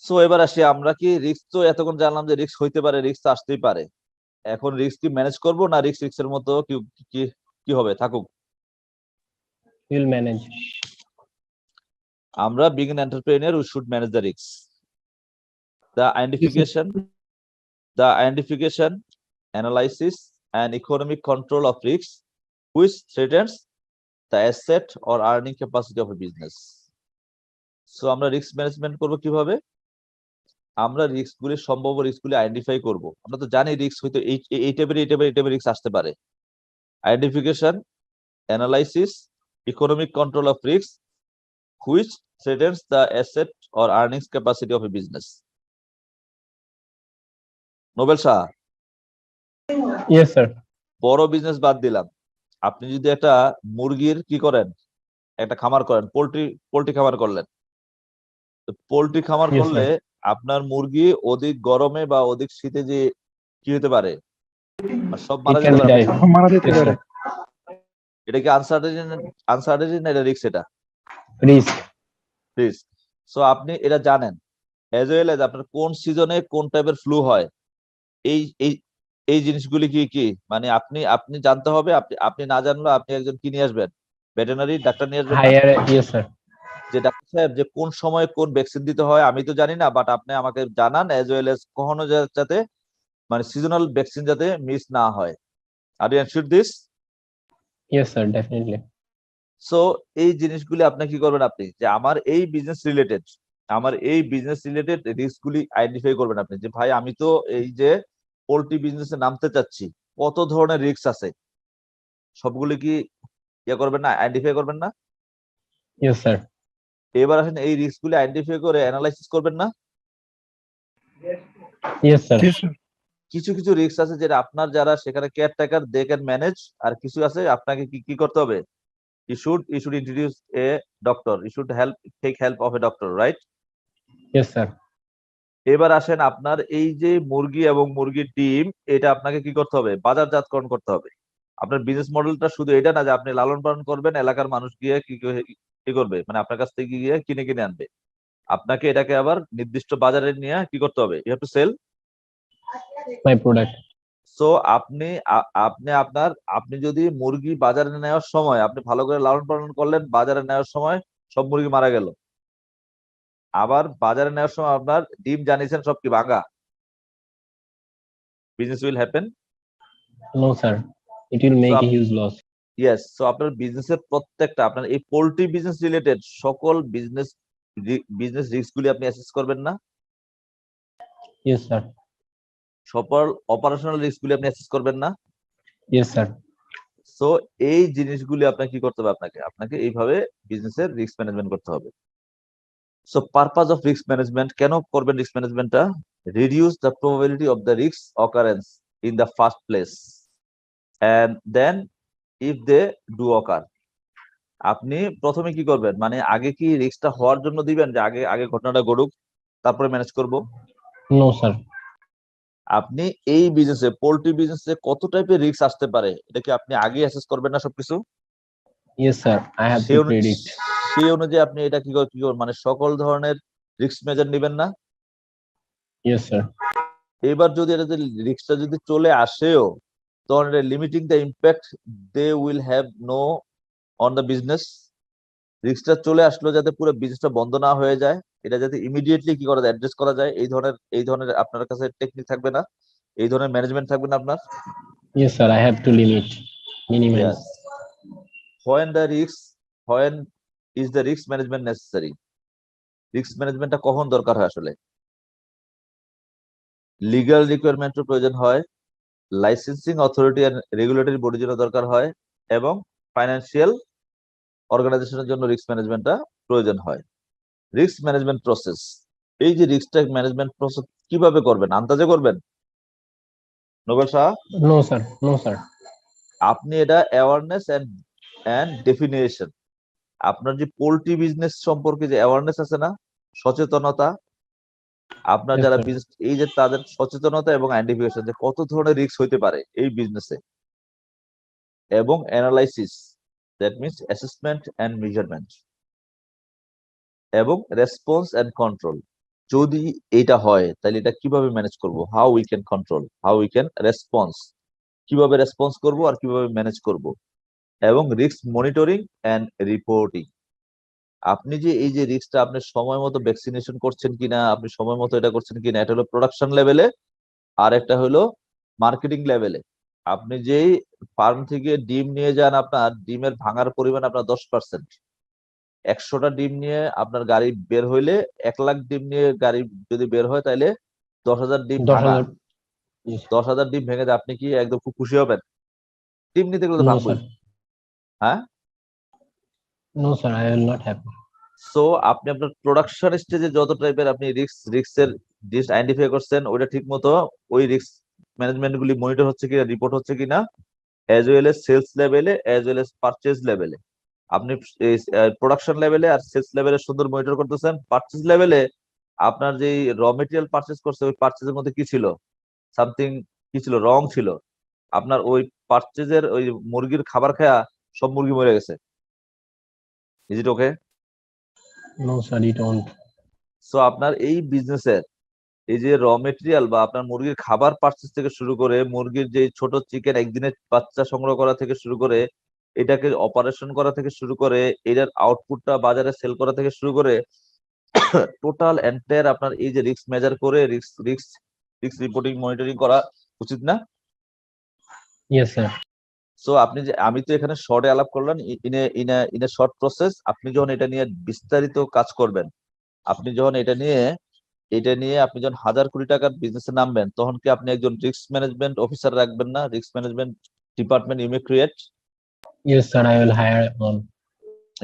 so এবার আসি, আমরা কি রিস্ক তো এতক্ষণ জানলাম যে রিস্ক হইতে পারে, রিস্ক আসতেই পারে। এখন রিস্ক কি ম্যানেজ করব না রিস্কের মতো কি কি কি হবে থাকুক? Will manage. আমরা being N entrepreneur we should manage the risk. The identification, analysis, and economic control of risks which threatens the asset or earning capacity of a business. So আমরা রিস্ক ম্যানেজমেন্ট করব কিভাবে? আমরা রিস্কগুলি, সম্ভাব্য রিস্কগুলি identify করব। আমরা তো জানি রিস্ক হয়তো এই টাইপের রিস্ক আসতে পারে। Identification, analysis, economic control of risk which threatens the asset or earnings capacity of a business. Nobel Shah, Yes, sir. বড় বিজনেস বাদ দিলাম, আপনি যদি একটা মুরগির কি করেন, একটা খামার করেন, পোল্ট্রি খামার করলেন, পোল্ট্রি খামার Yes, sir. করলে আপনার মুরগি অধিক গরমে বা অধিক শীতে যে কি হতে পারে, সব মারা It যেতে can পারে। die. মারা যেতে Yes, পারে। sir. এটা কি আনসার্টেনিটি না এটা রিস্ক? এটা Risk. রিস্ক। সো আপনি এটা জানেন এজ ওয়েল এজ আপনার কোন সিজনে কোন টাইপের ফ্লু হয়, এই এই এই জিনিসগুলি কি কি মানে আপনি জানতে হবে। আপনি না জানলে আপনি একজন কি নিয়ে আসবেন, ভেটেরিনারি ডাক্তার নিয়ে আসবেন না? Higher. Yes, sir. যে ডাক্তার সাহেব যে কোন সময় কোন ভ্যাকসিন দিতে হয় আমি তো জানি না, বাট আপনি আমাকে জানান এজ ওয়েল এজ কখনো যাতে মানে সিজনাল ভ্যাকসিন যাতে মিস না হয়। Are you ensure this? Yes, sir. Definitely. So এই জিনিসগুলি আপনি কি করবেন, আপনি যে আমার এই বিজনেস রিলেটেড রিস্কগুলি আইডেন্টিফাই করবেন আপনি, যে ভাই আমি তো এই যে পোল্ট্রি বিজনেসে নামতে চাচ্ছি, কত ধরনের রিস্ক আছে, সবগুলি কি করবেন না, আইডেন্টিফাই করবেন না? Yes, sir. এবার আসেন এই রিস্কগুলি আইডেন্টিফাই করে অ্যানালাইসিস করবেন না? Yes, sir. জি স্যার। কিছু কিছু রিস্ক আছে যেটা আপনার যারা সেখানে কেয়ারটেকার দে ক্যান ম্যানেজ, আর কিছু আছে আপনাকে কি করতে হবে, you should introduce a doctor, you should take help of a doctor, right? Yes, sir. এবার আসেন আপনার এই যে মুরগি এবং মুরগির ডিম, এটা আপনাকে কি করতে হবে, বাজারজাতকরণ করতে হবে। আপনার বিজনেস মডেলটা শুধু এটা না যে আপনি লালন পালন করবেন, এলাকার মানুষ গিয়ে কি করবে, মানে আপনার কাছ থেকে গিয়ে কিনে আনবে। আপনাকে এটাকে আবার নির্দিষ্ট বাজারে নিয়ে কি করতে হবে, you have to sell My product. So আপনি যদি মুরগি বাজারে নেওয়ার সময় আপনি ভালো করে লালন পালন করলেন, বাজারে নেওয়ার সময় সব মুরগি মারা গেল, আবার বাজারে নেওয়ার সময় আপনার ডিম জানিয়েছেন সব কি ভাঙা, business will happen. No, sir. It will make a huge loss. Yes, so আপনার বিজনেসের প্রত্যেকটা আপনার এই পোল্ট্রি বিজনেস রিলেটেড সকল বিজনেস রিস্ক গুলি আপনি অ্যাসেস করবেন না? Yes, sir. সকল অপারেশনাল রিস্ক গুলি আপনি অ্যাসেস করবেন না? Yes, sir. সো এই জিনিসগুলি আপনাকে কি করতে হবে, আপনাকে এইভাবে বিজনেসের রিস্ক ম্যানেজমেন্ট করতে হবে। So purpose of risk management, কেন করবেন রিস্ক ম্যানেজমেন্টটা? Reduce the probability of the risk occurrence in the first place and then if they do occur. আপনি প্রথমে কি করবেন, মানে আগে কি রিস্কটা হওয়ার জন্য দিবেন যে আগে ঘটনাটা ঘটুক তারপরে ম্যানেজ করব? No, sir. আপনি এই বিজনেসে পোল্ট্রি বিজনেসে কত টাইপের রিস্ক আসতে পারে এটা কি আপনি আগে অ্যাসেস করবেন না সবকিছু? Yes, sir. I have to predict. সেই অনুযায়ী আপনি এটা কি করবেন, মানে সকল ধরনের রিস্ক মেজার নেবেন না? Yes, sir. এবার যদি এটা রিস্কটা যদি চলে আসেও, তখন এটা limiting the impact they will have no on the business. রিস্কটা চলে আসলো যাতে পুরো বিজনেসটা বন্ধ না হয়ে যায়, এটা যাতে ইমিডিয়েটলি কি করা যায়, অ্যাড্রেস করা যায়, এই ধরনের আপনার কাছে টেকনিক থাকবে না, এই ধরনের ম্যানেজমেন্ট থাকবে না আপনার? Yes, sir. I have to minimize. Yes. When is the risk management necessary? Risk ম্যানেজমেন্টটা কখন দরকার হয় আসলে? লিগ্যাল রিকোয়ারমেন্টের প্রয়োজন হয়, লাইসেন্সিং অথরিটি এন্ড রেগুলেটরি বডির জন্য দরকার হয়, এবং ফাইন্যান্সিয়াল অর্গানাইজেশনের জন্য রিস্ক ম্যানেজমেন্টটা প্রয়োজন হয়। রিস্ক ম্যানেজমেন্ট প্রসেস, এই যে রিস্কটা ম্যানেজমেন্ট প্রসেস কিভাবে করবেন, আন্দাজে করবেন? Nobel Shah, No, sir. No, sir. আপনি এটা অ্যাওয়ারনেস এন্ড ডেফিনিশন, আপনার যে পোল্ট্রি বিজনেস সম্পর্কে যে অ্যাওয়ারনেস আছে না, সচেতনতা, আপনার Yes, যারা sir. business- এই যে তাদের সচেতনতা এবং আইডেন্টিফিকেশন যে কত ধরনের রিস্ক হইতে পারে এই বিজনেসে, এবং analysis, that means assessment and measurement, এবং রেসপন্স এন্ড কন্ট্রোল। যদি এটা হয় তাহলে এটা কিভাবে ম্যানেজ করব, how we can control, how we can response, কিভাবে রেসপন্স করব আর কিভাবে ম্যানেজ করব, এবং রিস্ক মনিটরিং এন্ড রিপোর্টিং। আপনি যে এই যে রিস্কটা আপনি সময় মতো ভ্যাকসিনেশন করছেন কিনা, আপনি সময় মতো এটা করছেন কিনা, এটা হলো প্রোডাকশন লেভেলে, আর একটা হলো মার্কেটিং লেভেলে। আপনি যেই ফার্ম থেকে ডিম নিয়ে যান, আপনার ডিমের ভাঙার পরিমাণ আপনার 10%। 100টা ডিম নিয়ে আপনার গাড়ি বের হইলে, 1 লাখ ডিম নিয়ে গাড়ি যদি বের হয়, তাহলে 10,000 ডিম ভাঙা, 10,000. Yes. 10,000 ডিম ভেঙে যায়, আপনি কি একদম খুব খুশি হবেন? ডিম নিতে গেলে তো No, ভাঙবই। sir. হ্যাঁ, No, sir. I will not happy. So আপনি আপনার প্রোডাকশন স্টেজে যত টাইপের আপনি রিস্কের রিস্ক আইডেন্টিফাই করছেন, ওইটা ঠিক মতো ওই রিস্ক ম্যানেজমেন্ট গুলি মনিটর হচ্ছে কিনা, রিপোর্ট হচ্ছে কিনা, অ্যাজ ওয়েল এস সেলস লেভেলে, অ্যাজ ওয়েল এস পারচেজ লেভেলে। আপনি প্রোডাকশন লেভেলে আর সেলস লেভেলে সুন্দর মনিটর করতেছেন। পারচেজ লেভেলে আপনার যে র মেটেরিয়াল পারচেজ করছে, ওই পারচেজের মধ্যে কি ছিল, সামথিং কি ছিল, রং ছিল, আপনার ওই পারচেজের ওই মুরগির খাবার খায়া সব মুরগি মরে গেছে। Is it okay? No, sir. You don't. So আপনার এই বিজনেসের এই যে র মেটেরিয়াল বা আপনার মুরগির খাবার পারচেজ থেকে শুরু করে, মুরগির যে ছোট চিকেন একদিনের বাচ্চা সংগ্রহ করা থেকে শুরু করে, এটাকে অপারেশন করা থেকে শুরু করে, এটার আউটপুটটা বাজারে সেল করা থেকে শুরু করে, টোটাল এন্টায়ার আপনার এই যে রিস্ক মেজার করে রিস্ক রিপোর্টিং মনিটরিং করা উচিত না? Yes, sir. সো আপনি যে, আমি তো এখানে শর্টে আলাপ করলাম, ইন এ শর্ট প্রসেস। আপনি যখন এটা নিয়ে বিস্তারিত কাজ করবেন, আপনি যখন এটা নিয়ে আপনি যখন 1,000 কোটি টাকার বিজনেসে নামবেন, তখন কি আপনি একজন রিস্ক ম্যানেজমেন্ট অফিসার রাখবেন না? Risk management department you may create. Yes, sir. I will hire one.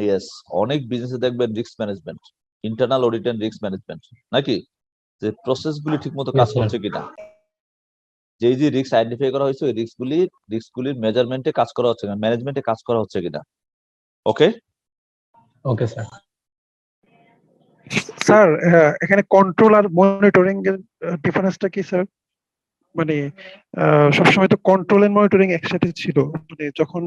Yes, অনেক বিজনেসে দেখবেন risk management, internal audit and risk management, নাকি? যে প্রসেস গুলি ঠিক মতো কাজ Yes, sir. করছে কিনা, যেই যে রিস্ক আইডেন্টিফাই করা হয়েছে, ওই রিস্কগুলির মেজারমেন্টে কাজ করা হচ্ছে কিনা, ম্যানেজমেন্টে কাজ করা হচ্ছে কিনা। ওকে, Okay, sir. স্যার এখানে কন্ট্রোল আর মনিটরিং এর ডিফারেন্সটা কি স্যার? মানে সবসময় তো কন্ট্রোল এন্ড মনিটরিং একসাথে ছিল, মানে যখন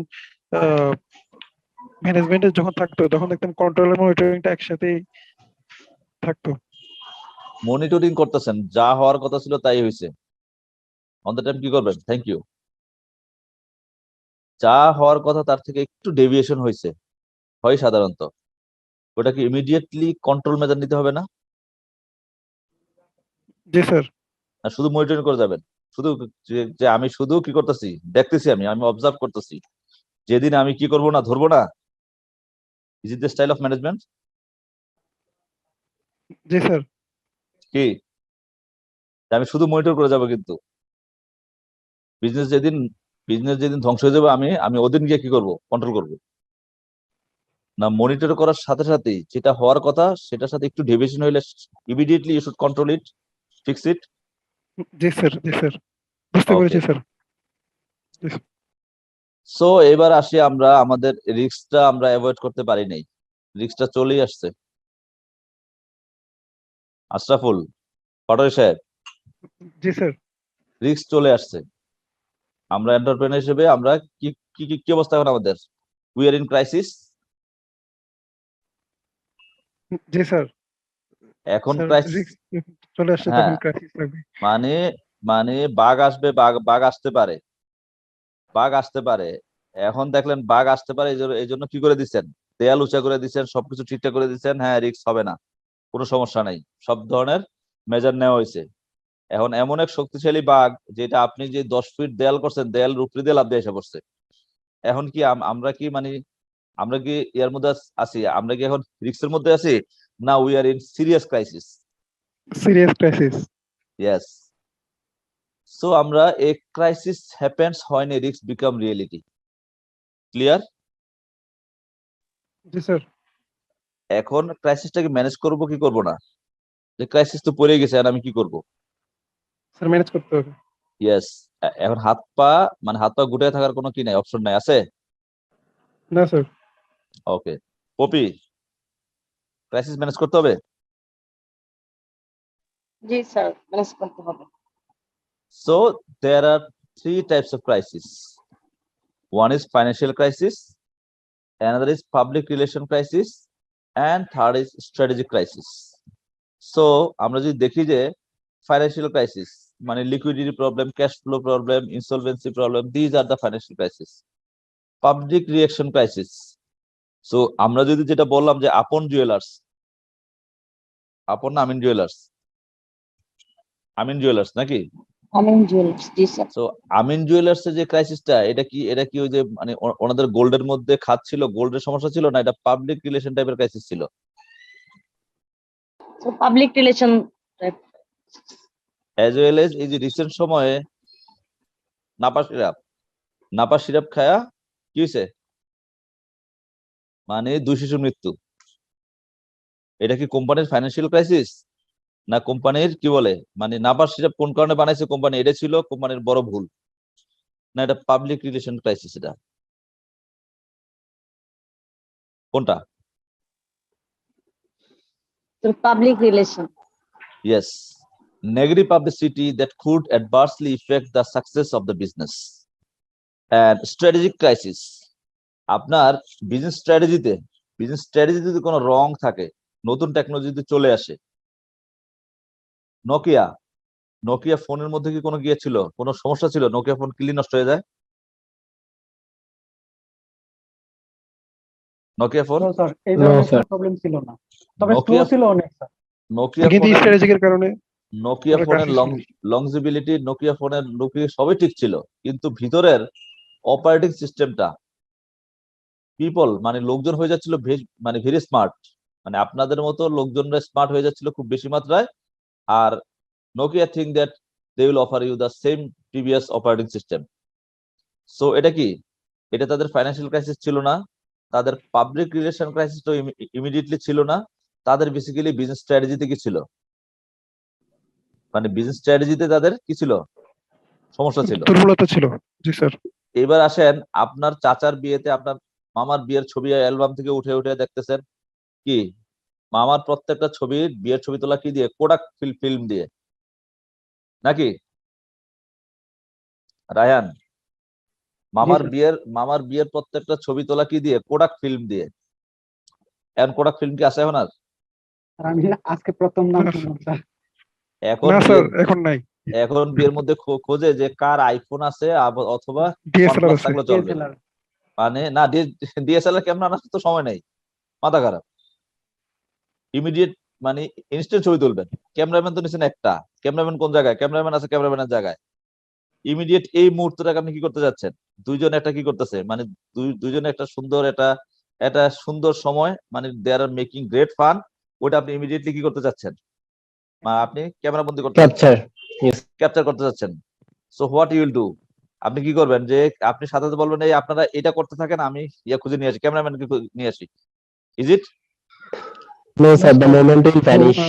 ম্যানেজমেন্টে যখন থাকতো তখন দেখতাম কন্ট্রোল আর মনিটরিংটা একসাথেই থাকতো। মনিটরিং করতেছেন, যা হওয়ার কথা ছিল তাই হয়েছে। অন দ্য টাইম কি করবেন? Thank you. যা হওয়ার কথা তার থেকে একটু ডেভিয়েশন হয়েছে, হয় সাধারণত, ওটাকে ইমিডিয়েটলি কন্ট্রোল মেজার নিতে হবে না, জি স্যার। আর শুধু মনিটরিং করে যাবেন। শুধু যে আমি শুধু কি করতেছি, দেখতেছি, আমি অবজার্ভ করতেছি, যেদিন আমি কি করব না, ধরবো না। Is it the style of management? G sir. কি যে আমি শুধু মনিটর করে যাব, কিন্তু বিজনেস যেদিন ধ্বংস হয়ে যাবে, আমি ওদিন গিয়ে কি করব, কন্ট্রোল করব না? মনিটর করার সাথে সাথেই যেটা হওয়ার কথা সেটার সাথে একটু ডেভিয়েশন হইলে immediately you should control it, fix it. জি স্যার। জি স্যার, বুঝতে Okay. পেরেছি স্যার। সো এবার আসি আমরা, আমাদের রিস্কটা আমরা অ্যাভয়েড করতে পারি নাই, রিস্কটা চলেই আসছে। আশরাফুল পাটোয়ারি সাহেব, জি স্যার। রিস্ক চলে আসছে। আমরা এন্টারপ্রেনার হিসেবে আমরা কি কি কি কি অবস্থা এখন আমাদের? We are in crisis. G sir. এখন স্যার ক্রাইসিস, রিস্ক চলে আসছে, হ্যাঁ, তখন ক্রাইসিস লাগবে। মানে মানে বাঘ আসবে, বাঘ আসতে পারে, বাঘ আসতে পারে। এখন দেখলেন বাঘ আসতে পারে, এই জন্য কি করে দিচ্ছেন? দেয়াল উঁচা করে দিচ্ছেন, সবকিছু ঠিকঠাক করে দিচ্ছেন, হ্যাঁ রিস্ক হবে না, কোনো সমস্যা নাই, সব ধরনের মেজার নেওয়া হয়েছে। এখন এমন এক শক্তিশালী বাঘ যেটা আপনি যে 10 ফিট দেয়াল করছেন, দেয়াল উপরে দিয়ে লাফ দিয়ে এসে পড়ছে। এখন কি আমরা কি এর মধ্যে আছি? আমরা কি এখন রিস্কের মধ্যে আছি, না we are in serious crisis? Serious crisis. Yes. So আমরা a crisis happens when a risk become reality. Clear? জি স্যার। এখন ক্রাইসিসটাকে ম্যানেজ করব কি করব না, যে ক্রাইসিস তো পড়ে গেছে আর আমি কি করব? স্যার ম্যানেজ করতে হবে। ইয়েস। এখন হাত পা গুটিয়ে থাকার কোনো কি নাই, অপশন নাই, আছে? না স্যার। ওকে, কপি ক্রাইসিস ম্যানেজ করতে হবে। জি স্যার, ম্যানেজ করতে হবে। So there are 3 types of crisis. One is financial crisis, another is public relation crisis, and third is strategic crisis. So আমরা যদি দেখি যে financial crisis মানে liquidity problem, cash flow problem, insolvency problem, these are the financial crisis. Public reaction crisis. So আমরা যদি যেটা বললাম যে আপন জুয়েলার্স, আপন না আমিন জুয়েলার্স, আমিন জুয়েলার্স নাকি? আমিন জুয়েলার্স, জি স্যার। তো আমিন জুয়েলার্স এর যে ক্রাইসিসটা, এটা কি ওই যে মানে ওনাদের গোল্ডের মধ্যে খাত ছিল, গোল্ডের সমস্যা ছিল, না এটা পাবলিক রিলেশন টাইপের ক্রাইসিস ছিল? Public relation. As well age এই যে রিসেন্ট সময়ে নাপা সিরাপ খায়া কি হয়েছে, মানে 2 শিশুর মৃত্যু। এটা কি কোম্পানির ফাইন্যান্সিয়াল ক্রাইসিস, না কোম্পানির কি বলে মানে নাপা সিরাপ কোন কারণে বানাইছে কোম্পানি, এটা ছিল কোম্পানির বড় ভুল, না এটা পাবলিক রিলেশন ক্রাইসিস? এটা কোনটা? Public relation. Yes, negative publicity that could adversely affect the success of the business. And strategic crisis, আপনার বিজনেস স্ট্র্যাটেজিতে যদি কোনো রং থাকে, নতুন টেকনোলজি যদি চলে আসে, নোকিয়া ফোনের মধ্যে কি কোনো ছিল, কোনো সমস্যা ছিল, নোকিয়া ফোন ক্লিন নষ্ট হয়ে যায়? নোকিয়া ফোন, স্যার এই No, ধরনের sir. কোনো প্রবলেম ছিল না, তবে স্লো নোকিয়া ছিল অনেক স্যার। নোকিয়া কিন্তু ফোনের স্ট্র্যাটেজিকের কারণে নোকিয়া ওটা ফোনের crisis ছিল। লংজিবিলিটি, নোকিয়া সবই ঠিক ছিল, কিন্তু ভিতরের অপারেটিং সিস্টেমটা, পিপল মানে লোকজন হয়ে যাচ্ছিল মানে ভেরি স্মার্ট, মানে আপনাদের মতো লোকজনরা স্মার্ট হয়ে যাচ্ছিল খুব বেশি মাত্রায়। আর Nokia think that they will offer you the same previous operating system. So এটা তাদের ফাইন্যান্সিয়াল ক্রাইসিস ছিল না, তাদের পাবলিক রিলেশন ক্রাইসিস তো ইমিডিয়েটলি ছিল না, তাদের বেসিক্যালি বিজনেস স্ট্র্যাটেজিতে কি ছিল, মানে বিজনেস স্ট্র্যাটেজিতে তাদের কি ছিল, সমস্যা ছিল। দুর্বলতা ছিল। জি স্যার। এবার আসেন আপনার চাচার বিয়েতে আপনার মামার বিয়ের ছবি অ্যালবাম থেকে উঠে উঠে দেখতেছেন কি, মামার প্রত্যেকটা ছবির বিয়ের ছবি তোলা কি দিয়ে, কোডাক ফিল্ম দিয়ে নাকি রায়ান? মামার বিয়ের প্রত্যেকটা ছবি তোলা কি দিয়ে, কোডাক ফিল্ম দিয়ে। এখন কোডাক ফিল্ম কি আছে এখন আর? আমি আজকে প্রথম নাম শুনলাম স্যার। এখন না স্যার এখন নাই। এখন বিয়ের মধ্যে খোঁজে যে কার আইফোন আছে অথবা ডিএসএলআর OnePlus আছে। থাকলে চলবে, মানে না ডিএসএলআর ক্যামেরা আনার তো সময় নেই, মাথা খারাপ। ইমিডিয়েট মানে ইনস্ট্যান্ট ছবি তুলবেন। ক্যামেরাম্যান তো নিছেন একটা, ক্যামেরাম্যান কোন জায়গায়, ক্যামেরাম্যান আছে ক্যামেরাম্যানের জায়গায়। ইমিডিয়েট এই মুহূর্তটাকে আপনি কি করতে যাচ্ছেন, দুইজন একটা কি করতেছে, মানে দুইজনে একটা সুন্দর সময়, মানে দে আর মেকিং গ্রেট ফান, ওটা আপনি ইমিডিয়েটলি কি করতে যাচ্ছেন, আপনি ক্যামেরা বন্দি করতে Capture. Yes. ক্যাপচার করতে যাচ্ছেন। So what you will do, আপনি কি করবেন, যে আপনি সাথে সাথে বলবেন এই আপনারা এটা করতে থাকেন, আমি খুঁজে নিয়ে আসি, ক্যামেরাম্যানকে নিয়ে আসি। Is it? No, sir. The moment will vanish.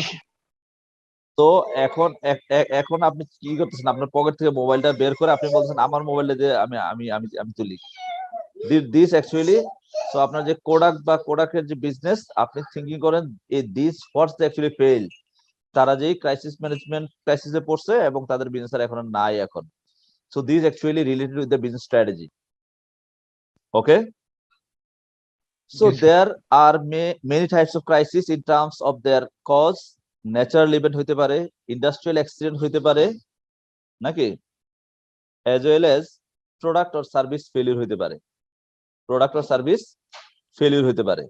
তো এখন আপনি কি করতেছেন, আপনার পকেট থেকে মোবাইলটা বের করে আপনি বলছেন আমার মোবাইলটা দিয়ে আমি আমি আমি আমি তুলি। দিস অ্যাকচুয়ালি, সো আপনার যে কোডাকের যে বিজনেস, আপনি থিঙ্কিং করেন এই this what's they actually fail, তারা যেই ক্রাইসিস ম্যানেজমেন্ট ক্রাইসিসে পড়ছে এবং তাদের বিজনেস আর এখন নাই এখন। So this actually related with the business strategy. Okay, so there are many types of crisis in terms of their cause. Natural event হইতে পারে, ইন্ডাস্ট্রিয়াল অ্যাক্সিডেন্ট হইতে পারে নাকি, as well as product or service failure হইতে পারে,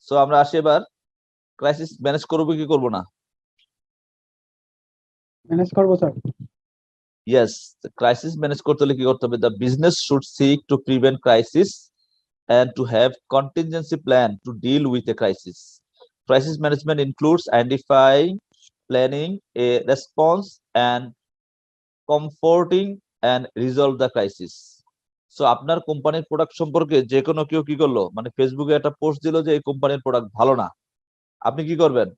so আমরা আসি এবার ক্রাইসিস ম্যানেজ করবো কি করবো না? ম্যানেজ করবো sir. Yes, the crisis manage করতে হলে কি করতে হবে? The business should seek to prevent crisis and to have contingency plan to deal with a crisis. Crisis management includes identifying, planning a response, and comforting and resolve the crisis. So আপনার কোম্পানির product সম্পর্কে যে কোনো কেউ কি করলো, মানে ফেসবুকে একটা পোস্ট দিল যে এই কোম্পানির প্রোডাক্ট ভালো না, আপনি কি করবেন?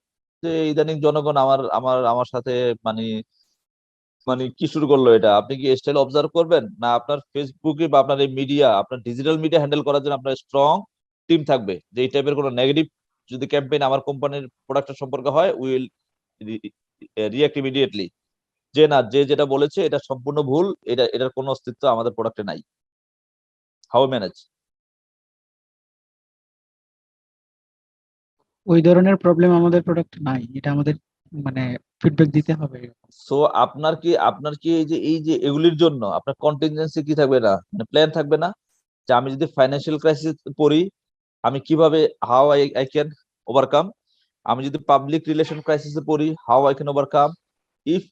যে ইদানিং জনগণ আমার আমার আমার সাথে মানে মানে কি শুরু করলো, এটা আপনি কি স্টাইল অবজার্ভ করবেন না? আপনার ফেসবুকে বা আপনার এই মিডিয়া, আপনার ডিজিটাল মিডিয়া হ্যান্ডেল করার জন্য আপনার স্ট্রং টিম থাকবে, যে এই টাইপের কোনো নেগেটিভ যদি ক্যাম্পেইন আমার কোম্পানির প্রোডাক্টের সম্পর্কে হয়, উইল রিঅ্যাক্ট ইমিডিয়েটলি, যে না, যে যেটা বলেছে এটা সম্পূর্ণ ভুল, এটার কোনো অস্তিত্ব আমাদের প্রোডাক্টে নাই। How manage? ওই ধরনের প্রবলেম আমাদের প্রোডাক্ট নাই, এটা আমাদের মানে ফিডব্যাক দিতে হবে। সো আপনার কি এই যে এগুলির জন্য আপনার কন্টিনজেন্সি কি থাকবে না, মানে প্ল্যান থাকবে না? যে আমি যদি ফাইন্যান্সিয়াল ক্রাইসিস পড়ি, আমি কিভাবে, হাউ আই ক্যান ওভারকাম? আমি যদি পাবলিক রিলেশন ক্রাইসিসে পড়ি, how I can overcome? If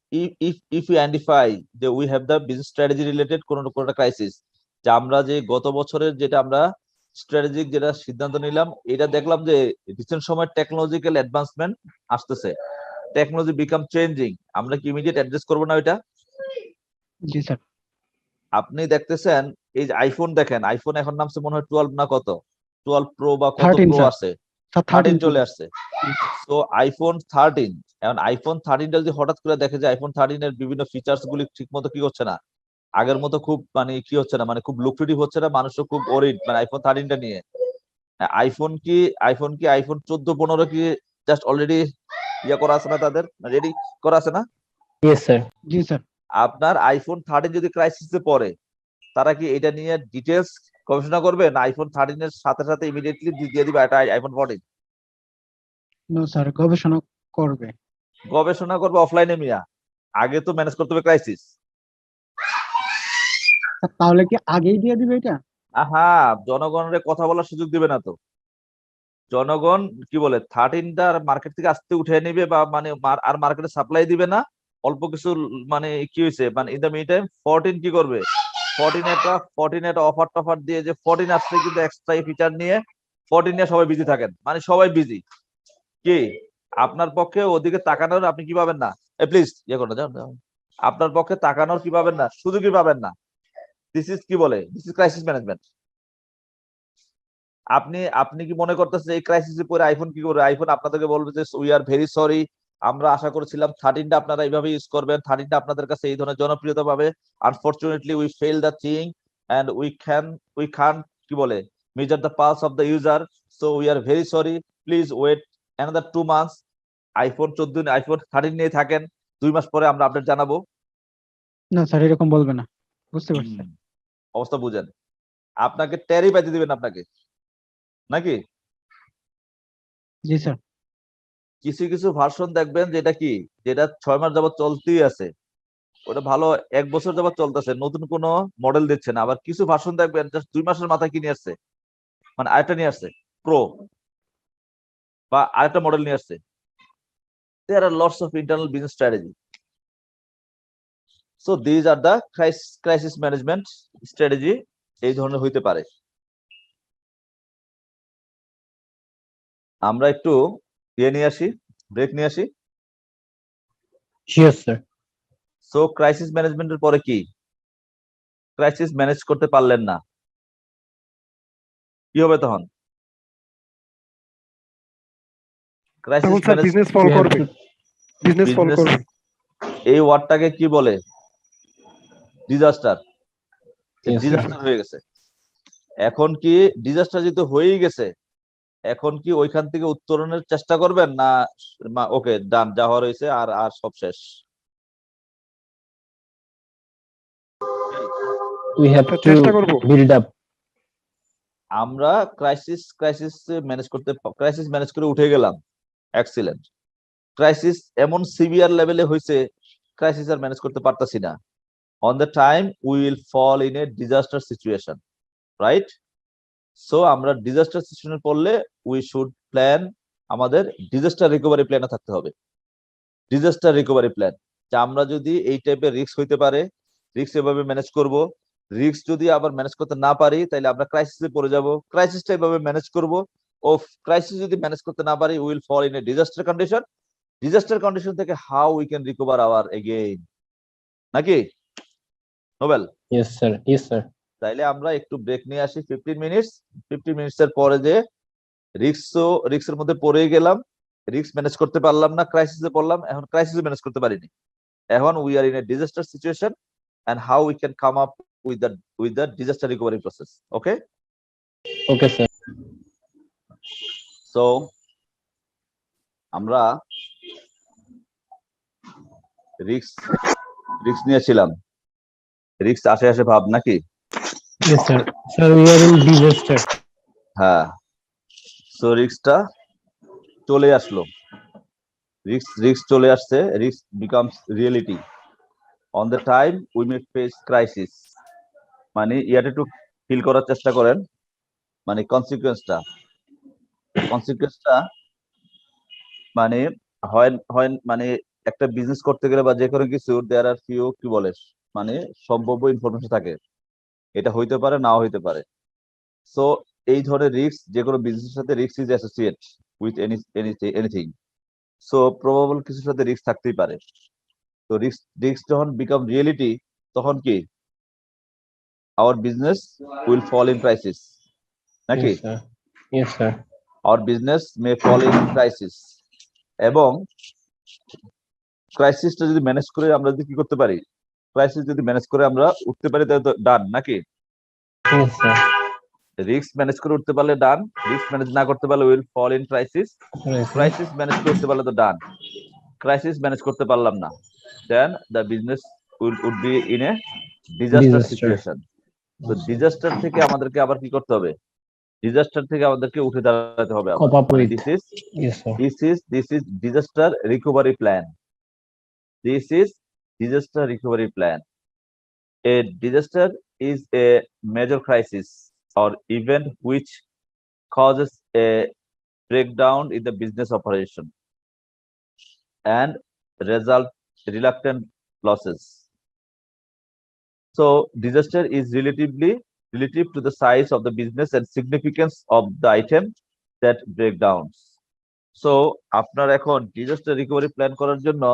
you identify যে we have the business strategy related কোনো ক্রাইসিস, যে আমরা যে গত বছরের যেটা আমরা স্ট্র্যাটেজিক যেটা সিদ্ধান্ত নিলাম, এটা দেখলাম যে রিসেন্ট সময় টেকনোলজিক্যাল অ্যাডভান্সমেন্ট আসতেছে, টেকনোলজি বিকাম চেঞ্জিং, আমরা কি ইমিডিয়েট অ্যাড্রেস করবো না ওইটা? জি স্যার। আপনি দেখতেছেন এই যে আইফোন, দেখেন আইফোন এখন নামছে মনে হয় 12 না কত, 12 প্রো বা কত 13 প্রো স্যার। আছে, স্যার 13 13 চলে আসছে। তো আইফোন 13, এখন আইফোন 13টা যদি হঠাৎ করে দেখে যে আইফোন 13 এর বিভিন্ন ফিচার্স গুলি ঠিক মতো কি হচ্ছে না, আগের মতো খুব মানে কি হচ্ছে না, মানে খুব লুক্রেটিভ হচ্ছে না, মানুষও খুব ওরিড মানে আইফোন 13টা নিয়ে। আইফোন কি আইফোন 14 15 কি জাস্ট অলরেডি ইয়া করা আছে না, তাদের রেডি করা আছে না? Yes, sir. জি স্যার। আপনার আইফোন 13 যদি ক্রাইসিসে পড়ে, তারা কি এটা নিয়ে ডিটেলস গবেষণা করবে, না আইফোন 13 এর সাথে সাথে ইমিডিয়েটলি দিয়ে দিবে এটা আইফোন 14? নো স্যার, গবেষণা করবে। গবেষণা করবে অফলাইনে মিয়া, আগে তো ম্যানেজ করতে হবে ক্রাইসিস। তাহলে কি আগেই দিয়ে দিবে এটা? আহা, জনগণের কথা বলার সুযোগ দিবে না তো। জনগণ কি বলে 13টা মার্কেট থেকে আসতে উঠে নিবে, বা মানে আর মার্কেটে সাপ্লাই দিবে না, অল্প কিছু মানে কি হয়েছে, মানে ইন দ্য মিন টাইম 14 কি করবে, 14 একটা অফার টফার দিয়ে যে 14 আসছে কিন্তু এক্সট্রা ফিচার নিয়ে 14 নিয়ে সবাই বিজি থাকেন, মানে সবাই বিজি। কি আপনার পক্ষে ওদিকে তাকানোর আপনি কি পাবেন না, প্লিজ ইয়ে করো যাও, আপনার পক্ষে তাকানোর কি পাবেন না, সুযোগই পাবেন না। দিস ইজ কি বলে, দিস ইজ ক্রাইসিস ম্যানেজমেন্ট। আপনি কি মনে করতেছেন এই ক্রাইসিসে পরে আইফোন কি করবে? আইফোন আপনাদেরকে বলবে যে উই আর ভেরি সরি, আমরা আশা করেছিলাম 13টা আপনারা এইভাবে ইউজ করবেন, 13টা আপনাদের কাছে এই ধরনের জনপ্রিয়তা পাবে, unfortunately we fail the thing and we খান কি বলে measure the pulse of the user, so we are very sorry, please wait another 2 months. IPhone 13 নিয়ে থাকেন, 2 মাস পরে আমরা আপডেট জানাবো। না স্যার, এরকম বলবে না, বুঝতে পারছি। অবস্থা বুঝেন, আপনাকে ট্যারি পাইতে দিবেন আপনাকে নাকি? জি স্যার। কিছু কিছু ভার্সন দেখবেন যেটা 6 মাস যাবত চলতেই আছে, ওটা ভালো 1 বছর যাবত চলতেছে, নতুন কোনো মডেল দিচ্ছে না। আবার কিছু ভার্সন দেখবেন জাস্ট 2 মাসের মাথায় কি নিয়ে আসছে, মানে আরেকটা নিয়ে আসছে প্রো বা আরেকটা মডেল নিয়ে আসছে। There are lots of internal business strategy. So these are the crisis management strategy, এই ধরনের হইতে পারে। আমরা একটু নিয়ে আসি, ব্রেক নিয়ে আসি। Yes, sir. সো ক্রাইসিস ম্যানেজমেন্টের পরে কি, ক্রাইসিস ম্যানেজ করতে পারলেন না, কি হবে তখন? ক্রাইসিস তখন sir manage, business fall We have করবে, to, বিজনেস ফল বিজনেস, করবে। এই ওয়ার্ডটাকে কি বলে, ডিজাস্টার। yes, sir. ডিজাস্টার হয়ে গেছে। এখন কি ডিজাস্টার যেহেতু হয়েই গেছে, এখন কি ওইখান থেকে উত্তরণের চেষ্টা করবেন, না ওকে ডান, যা হওয়ার হয়েছে, আর আর সব শেষ? We have তো to চেষ্টা করবো। build up. আমরা ক্রাইসিস ম্যানেজ করে উঠে গেলাম, এক্সিলেন্ট। ক্রাইসিস এমন সিভিয়ার লেভেলে হয়েছে, ক্রাইসিস আর ম্যানেজ করতে পারতাছি না, on the time we will fall in a disaster situation, right? So আমরা ডিজাস্টার সিচুয়েশনে পড়লে উই শুড প্ল্যান আমাদের ডিজাস্টার রিকভারি প্ল্যানে থাকতে হবে। ডিজাস্টার রিকভারি প্ল্যান, যে আমরা যদি এই টাইপের রিস্ক হইতে পারে, রিস্ক এভাবে ম্যানেজ করব। রিস্ক যদি আবার ম্যানেজ করতে না পারি তাহলে আমরা ক্রাইসিসে পড়ে যাব, ক্রাইসিসটা এভাবে ম্যানেজ করব। ও ক্রাইসিস যদি ম্যানেজ করতে না পারি, will fall in a disaster condition. Disaster condition থেকে how we can recover our again, নাকি Nobel? Yes, sir. Yes, sir. তাইলে আমরা একটু ব্রেক নিয়ে আসি 15 মিনিটস। 15 মিনিটস এর পরে যে রিস্কের মধ্যে পড়ে গেলাম, রিস্ক ম্যানেজ করতে পারলাম না, ক্রাইসিসে পড়লাম, এখন ক্রাইসিসে ম্যানেজ করতে পারিনি, এখন we are in a disaster situation and how we can come up with the disaster recovery process. Okay, Okay, sir. so আমরা রিস্ক নিয়েছিলাম, রিস্ক আসে আসে ভাব নাকি? Yes, sir. Sir, we are in disaster. হ্যাঁ, সো রিস্কটা চলে আসলো, risk চলে আসছে, risk becomes reality on the time we may face crisis. মানে ইয়াটা একটু ফিল করার চেষ্টা করেন, মানে কনসিকুয়েন্সটা মানে হয় মানে একটা বিজনেস করতে গেলে বা যে কোনো কিছু দেয়ার আর ফিউ কি বলে মানে সম্ভাব্য ইনফরমেশন থাকে, এটা হইতে পারে নাও হইতে পারে। সো এই ধরনের রিস্ক, যে কোনো বিজনেসের সাথে risk is associate with anything. So probable কিছুর সাথে রিস্ক থাকতেই পারে। তো রিস্ক যখন বিকাম রিয়েলিটি, তখন কি our business will fall in crisis, নাকি? Yes, sir. Yes, sir. Our business may fall in crisis. এবং ক্রাইসিসটা যদি ম্যানেজ করে আমরা যদি কি করতে পারি, ক্রাইসিস যদি ম্যানেজ করে আমরা উঠতে পারি তাহলে তো ডান, নাকি? Yes, sir. রিস্ক ম্যানেজ করে উঠতে পারলে ডান, রিস্ক ম্যানেজ না করতে পারলে will fall in crisis. Yes, sir. Crisis manage করতে পারলে তো ডান, ক্রাইসিস ম্যানেজ করতে পারলাম না, then the business would be in a disaster Disaster. Situation. তো ডিজাস্টার থেকে আমাদেরকে আবার কি করতে হবে, ডিজাস্টার থেকে আমাদেরকে উঠে দাঁড়াতে হবে। Cope up with. This is Yes, sir. disaster recovery plan. This is disaster recovery plan. A disaster is a major crisis or event which causes a breakdown in the business operation and result reluctant losses. So disaster is relative to the size of the business and significance of the item that breakdowns. So আপনার এখন disaster recovery plan করার জন্য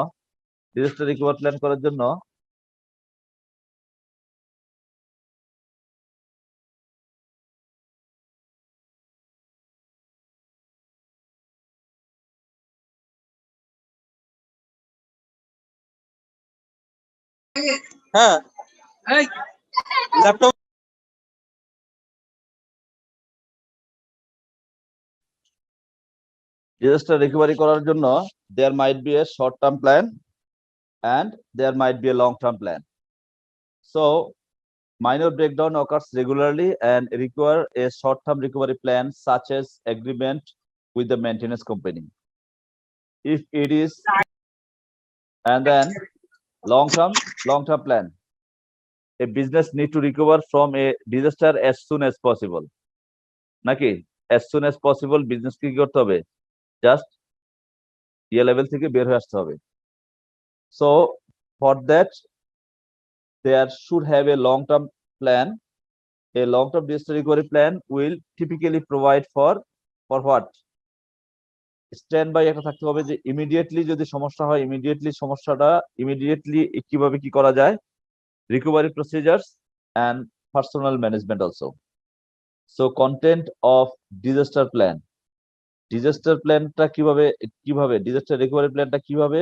হ্যাঁ এই laptop disaster recovery করার জন্য there might be a short term plan and there might be a long term plan. So minor breakdown occurs regularly and require a short term recovery plan such as agreement with the maintenance company. If it is, and then long term plan, a business need to recover from a disaster as soon as possible, নাকি? as soon as possible business কি করতে হবে, just level থেকে বের হয়ে আসতে হবে। So for that there should have a long term plan. A long term disaster recovery plan will typically provide for what, standby একটা থাকতে হবে, যে ইমিডিয়েটলি যদি সমস্যা হয়, ইমিডিয়েটলি কিভাবে কি করা যায়, recovery procedures and personal management also. So content of disaster plan. Disaster প্ল্যানটা কিভাবে ডিজাস্টার রিকভারি প্ল্যানটা কিভাবে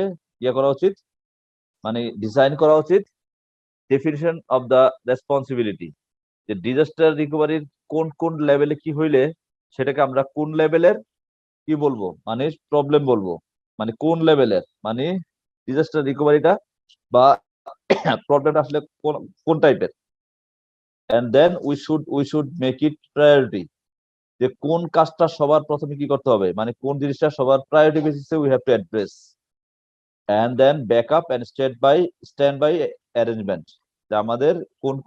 করা উচিত, মানে ডিজাইন করা উচিত। ডেফিনিশন অফ দ্য রেসপন্সিবিলিটি, যে ডিজাস্টার রিকভারির কোন লেভেলে কি হইলে সেটাকে আমরা কোন লেভেলের কি বলবো, মানে প্রবলেম বলবো, মানে কোন লেভেলের, মানে ডিজাস্টার রিকভারিটা বা প্রবলেমটা আসলে কোন টাইপের। And then we should make it priority, যে কোন কাজটা সবার প্রথমে কি করতে হবে, মানে কোন জিনিসটা সবার প্রায়োরিটি বেসিসে we have to address. And then backup and standby arrangement, যে আমাদের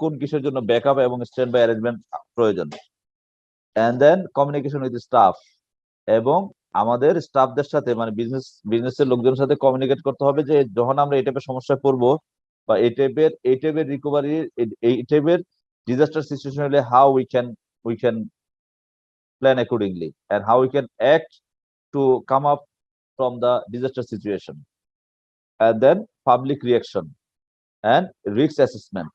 কোন কিসের জন্য ব্যাকআপ এবং স্ট্যান্ড বাই অ্যারেঞ্জমেন্ট প্রয়োজন। And then communication with staff এবং আমাদের স্টাফদের সাথে মানে বিজনেসের লোকজনের সাথে কমিউনিকেট করতে হবে যে যখন আমরা এই টাইপের সমস্যায় পড়বো বা এই টাইপের রিকভারি, এই টাইপের ডিজাস্টার সিচুয়েশন হলে how we can plan accordingly and how we can act to come up from the disaster situation, and then public reaction and risk assessment.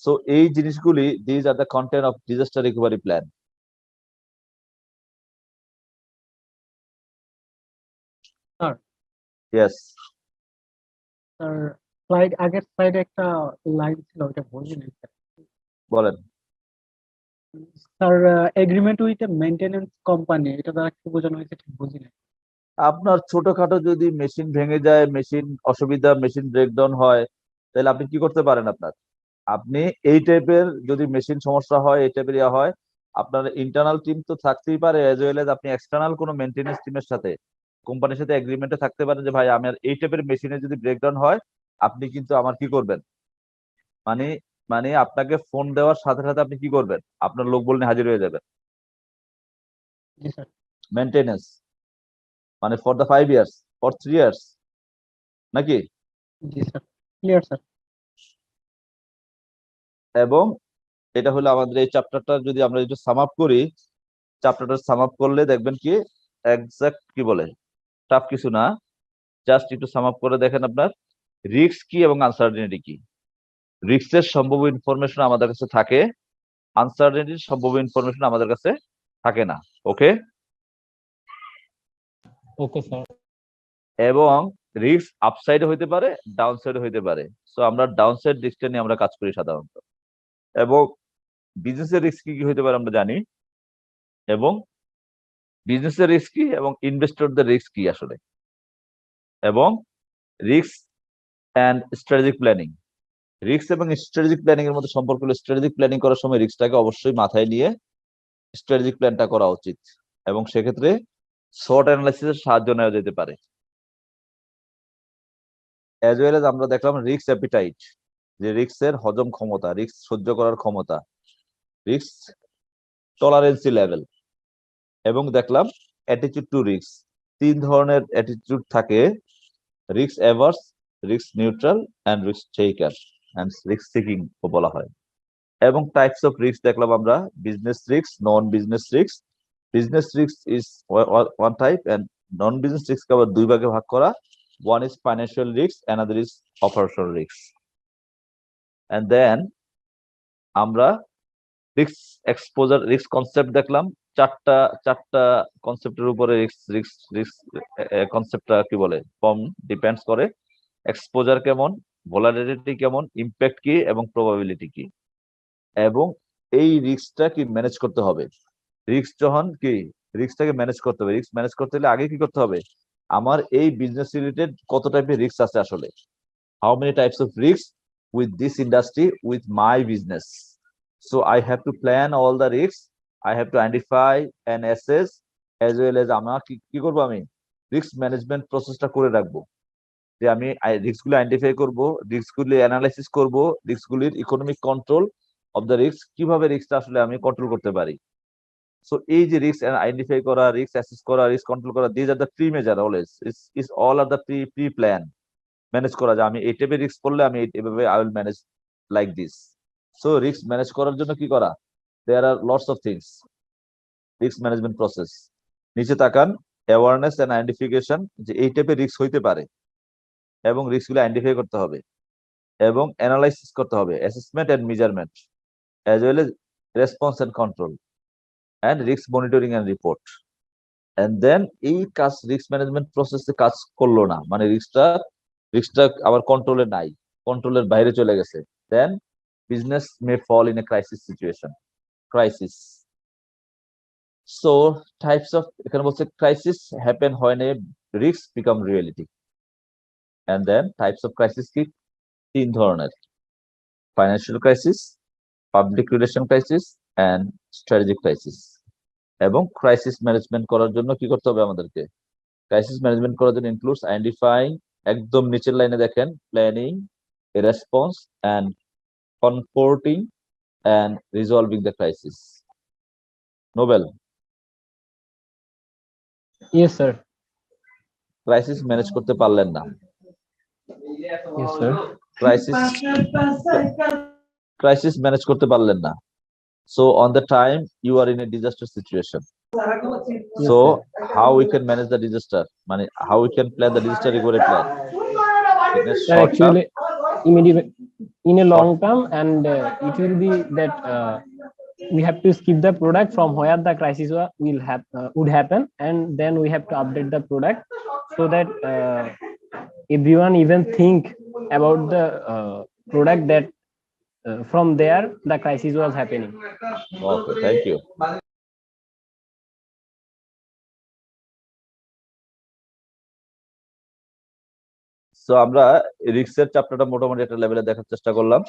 So এই জিনিসগুলি, these are the content of disaster recovery plan. Sir. Yes, sir আগের স্লাইডে একটা line ছিল ওটা বুঝিনি বলেন। Sir agreement with a maintenance company এটা দ্বারা কি বোঝানো হয়েছে ঠিক বুঝিনি আপনার ছোটখাটো যদি মেশিন ভেঙে যায়, মেশিন অসুবিধা, মেশিন ব্রেকডাউন হয়, তাহলে আপনি কি করতে পারেন? আপনি এই টাইপের যদি মেশিন সমস্যা হয়, এই টাইপের ইয়া হয়, আপনার ইন্টারনাল টিম তো থাকতেই পারে, এজ ওয়েল এজ আপনি এক্সটার্নাল কোনো মেনটেনেন্স টিমের সাথে, কোম্পানির সাথে এগ্রিমেন্টে থাকতে পারেন যে ভাই আমার এই টাইপের মেশিনে যদি ব্রেকডাউন হয়, আপনি কিন্তু আমার কি করবেন, মানে মানে আপনাকে ফোন দেওয়ার সাথে সাথে আপনি কি করবেন, আপনার লোক বললে হাজির হয়ে যাবেন। জি স্যার মেনটেনেন্স মানে for the 5 years, for 3 years, নাকি? জি স্যার ক্লিয়ার স্যার এবং এটা হলো আমাদের এই চ্যাপ্টারটা, যদি আমরা একটু সাম আপ করি, চ্যাপ্টারটা সাম আপ করলে দেখবেন কি এক্সাক্ট কি বলে, টাফ কিছু না, জাস্ট একটু সাম আপ করে দেখেন আপনার রিস্ক কি এবং আনসার্টেনিটি কি। রিস্কের সম্ভাব্য ইনফরমেশন আমাদের কাছে থাকে, আনসার্টেনিটির সম্ভাব্য ইনফরমেশন আমাদের কাছে থাকে না। ওকে, ওকে স্যার। এবং রিস্ক আপসাইডে হইতে পারে, ডাউন সাইডে হইতে পারে। সো আমরা ডাউন সাইড রিস্কটা নিয়ে আমরা কাজ করি সাধারণত। এবং বিজনেসের রিস্ক কি কি হইতে পারে আমরা জানি, এবং বিজনেসের রিস্ক কি এবং ইনভেস্টরদের রিস্ক কি আসলে, এবং risk and strategic planning. Risk এবং স্ট্র্যাটেজিক প্ল্যানিং এর মধ্যে সম্পর্ক হলো স্ট্র্যাটেজিক প্ল্যানিং করার সময় রিস্কটাকে অবশ্যই মাথায় নিয়ে স্ট্র্যাটেজিক প্ল্যানটা করা উচিত, এবং সেক্ষেত্রে শর্ট অ্যানালাইসিসের সাহায্য নেওয়া যেতে পারে। অ্যাজ ওয়েল এজ আমরা দেখলাম রিস্ক অ্যাপিটাইট, যে রিস্কের হজম ক্ষমতা, রিস্ক সহ্য করার ক্ষমতা, রিস্ক টলারেন্সি লেভেল, এবং দেখলাম অ্যাটিটিউড টু রিস্ক। 3 ধরনের অ্যাটিটিউড থাকে, risk averse, risk neutral and risk taker and risk seeking বলা হয়। এবং টাইপস অফ রিস্ক দেখলাম আমরা, business risk, non business risk. Business risk is one type and non business risk আবার 2 ভাগে ভাগ করা। One is financial risk, another is operational risk. And then আমরা রিস্ক এক্সপোজার রিস্ক কনসেপ্ট দেখলাম, চারটা কনসেপ্টের উপরে রিস্ক কনসেপ্টটা কি বলে ফর্ম ডিপেন্ডস করে। এক্সপোজার কেমন, ভলাটিলিটি কেমন, ইম্প্যাক্ট কি এবং প্রবাবিলিটি কি, এবং এই রিস্কটা কি ম্যানেজ করতে হবে। রিস্ক যখন কি রিস্কটাকে ম্যানেজ করতে হবে, রিস্ক ম্যানেজ করতে হলে আগে কি করতে হবে, আমার এই বিজনেস রিলেটেড কত টাইপের রিস্ক আছে আসলে, how many types of risk with this industry, with my business. So I have to plan all the risk, I have to identify and assess, as well as আমার কি করবো, আমি risk management প্রসেসটা করে রাখবো, যে আমি রিস্কগুলো আইডেন্টিফাই করবো, রিস্কগুলি অ্যানালাইসিস করবো, রিস্কগুলির economic control of the risk, কিভাবে রিস্কটা আসলে আমি কন্ট্রোল করতে পারি। সো এই যে রিস্ক আইডেন্টিফাই করা, রিস্ক অ্যাসেস করা, রিস্ক কন্ট্রোল করা, these are the pre measure always, is all are the pre plan manage করা, যে আমি এই টাইপের রিস্ক করলে আমি এইভাবে I will manage like this. So risk manage করার জন্য কি করা, there are lots of things, risk management process. নিচে তাকান, অ্যাওয়ারনেস এন্ড আইডেন্টিফিকেশন, যে এই টাইপের রিস্ক হইতে পারে এবং রিস্কগুলো আইডেন্টিফাই করতে হবে এবং অ্যানালাইসিস করতে হবে, assessment and measurement, as well as response and control and risk monitoring and report. And then এই কাজ রিস্ক ম্যানেজমেন্ট প্রসেসে কাজ করলো না, মানে রিস্কটা আবার কন্ট্রোলে নাই, কন্ট্রোলের বাইরে চলে গেছে, then business may fall in a crisis situation, crisis. So types of, এখানে বলছে crisis happen when a risk become reality. And then types of crisis কি 3 ধরনের, financial crisis, public relation crisis and strategic crisis. এবং crisis management করার জন্য কি করতে হবে আমাদেরকে, ক্রাইসিস ম্যানেজমেন্ট করার জন্য ইনক্লুডস আইডেন্টিফাইং, একদম নিচের লাইনে দেখেন, planning, response and comforting and resolving the crisis. Nobel, Yes, sir. Crisis manage করতে পারলেন না। Yes, sir. ক্রাইসিস ম্যানেজ করতে পারলেন না। So on the time you are in a disaster situation. Yes, So sir. how we can manage the disaster? মানে how we can plan the disaster recovery plan? In a Sir, short term, actually, immediate in a long term, and it will be that we have to skip the product from where the crisis will would happen, and then we have to update the product so that everyone even think about the product that from there the crisis was happening. okay, thank you. So আমরা রিস্কের চ্যাপ্টারটা মোটামুটি একটা লেভেলে দেখার চেষ্টা করলাম।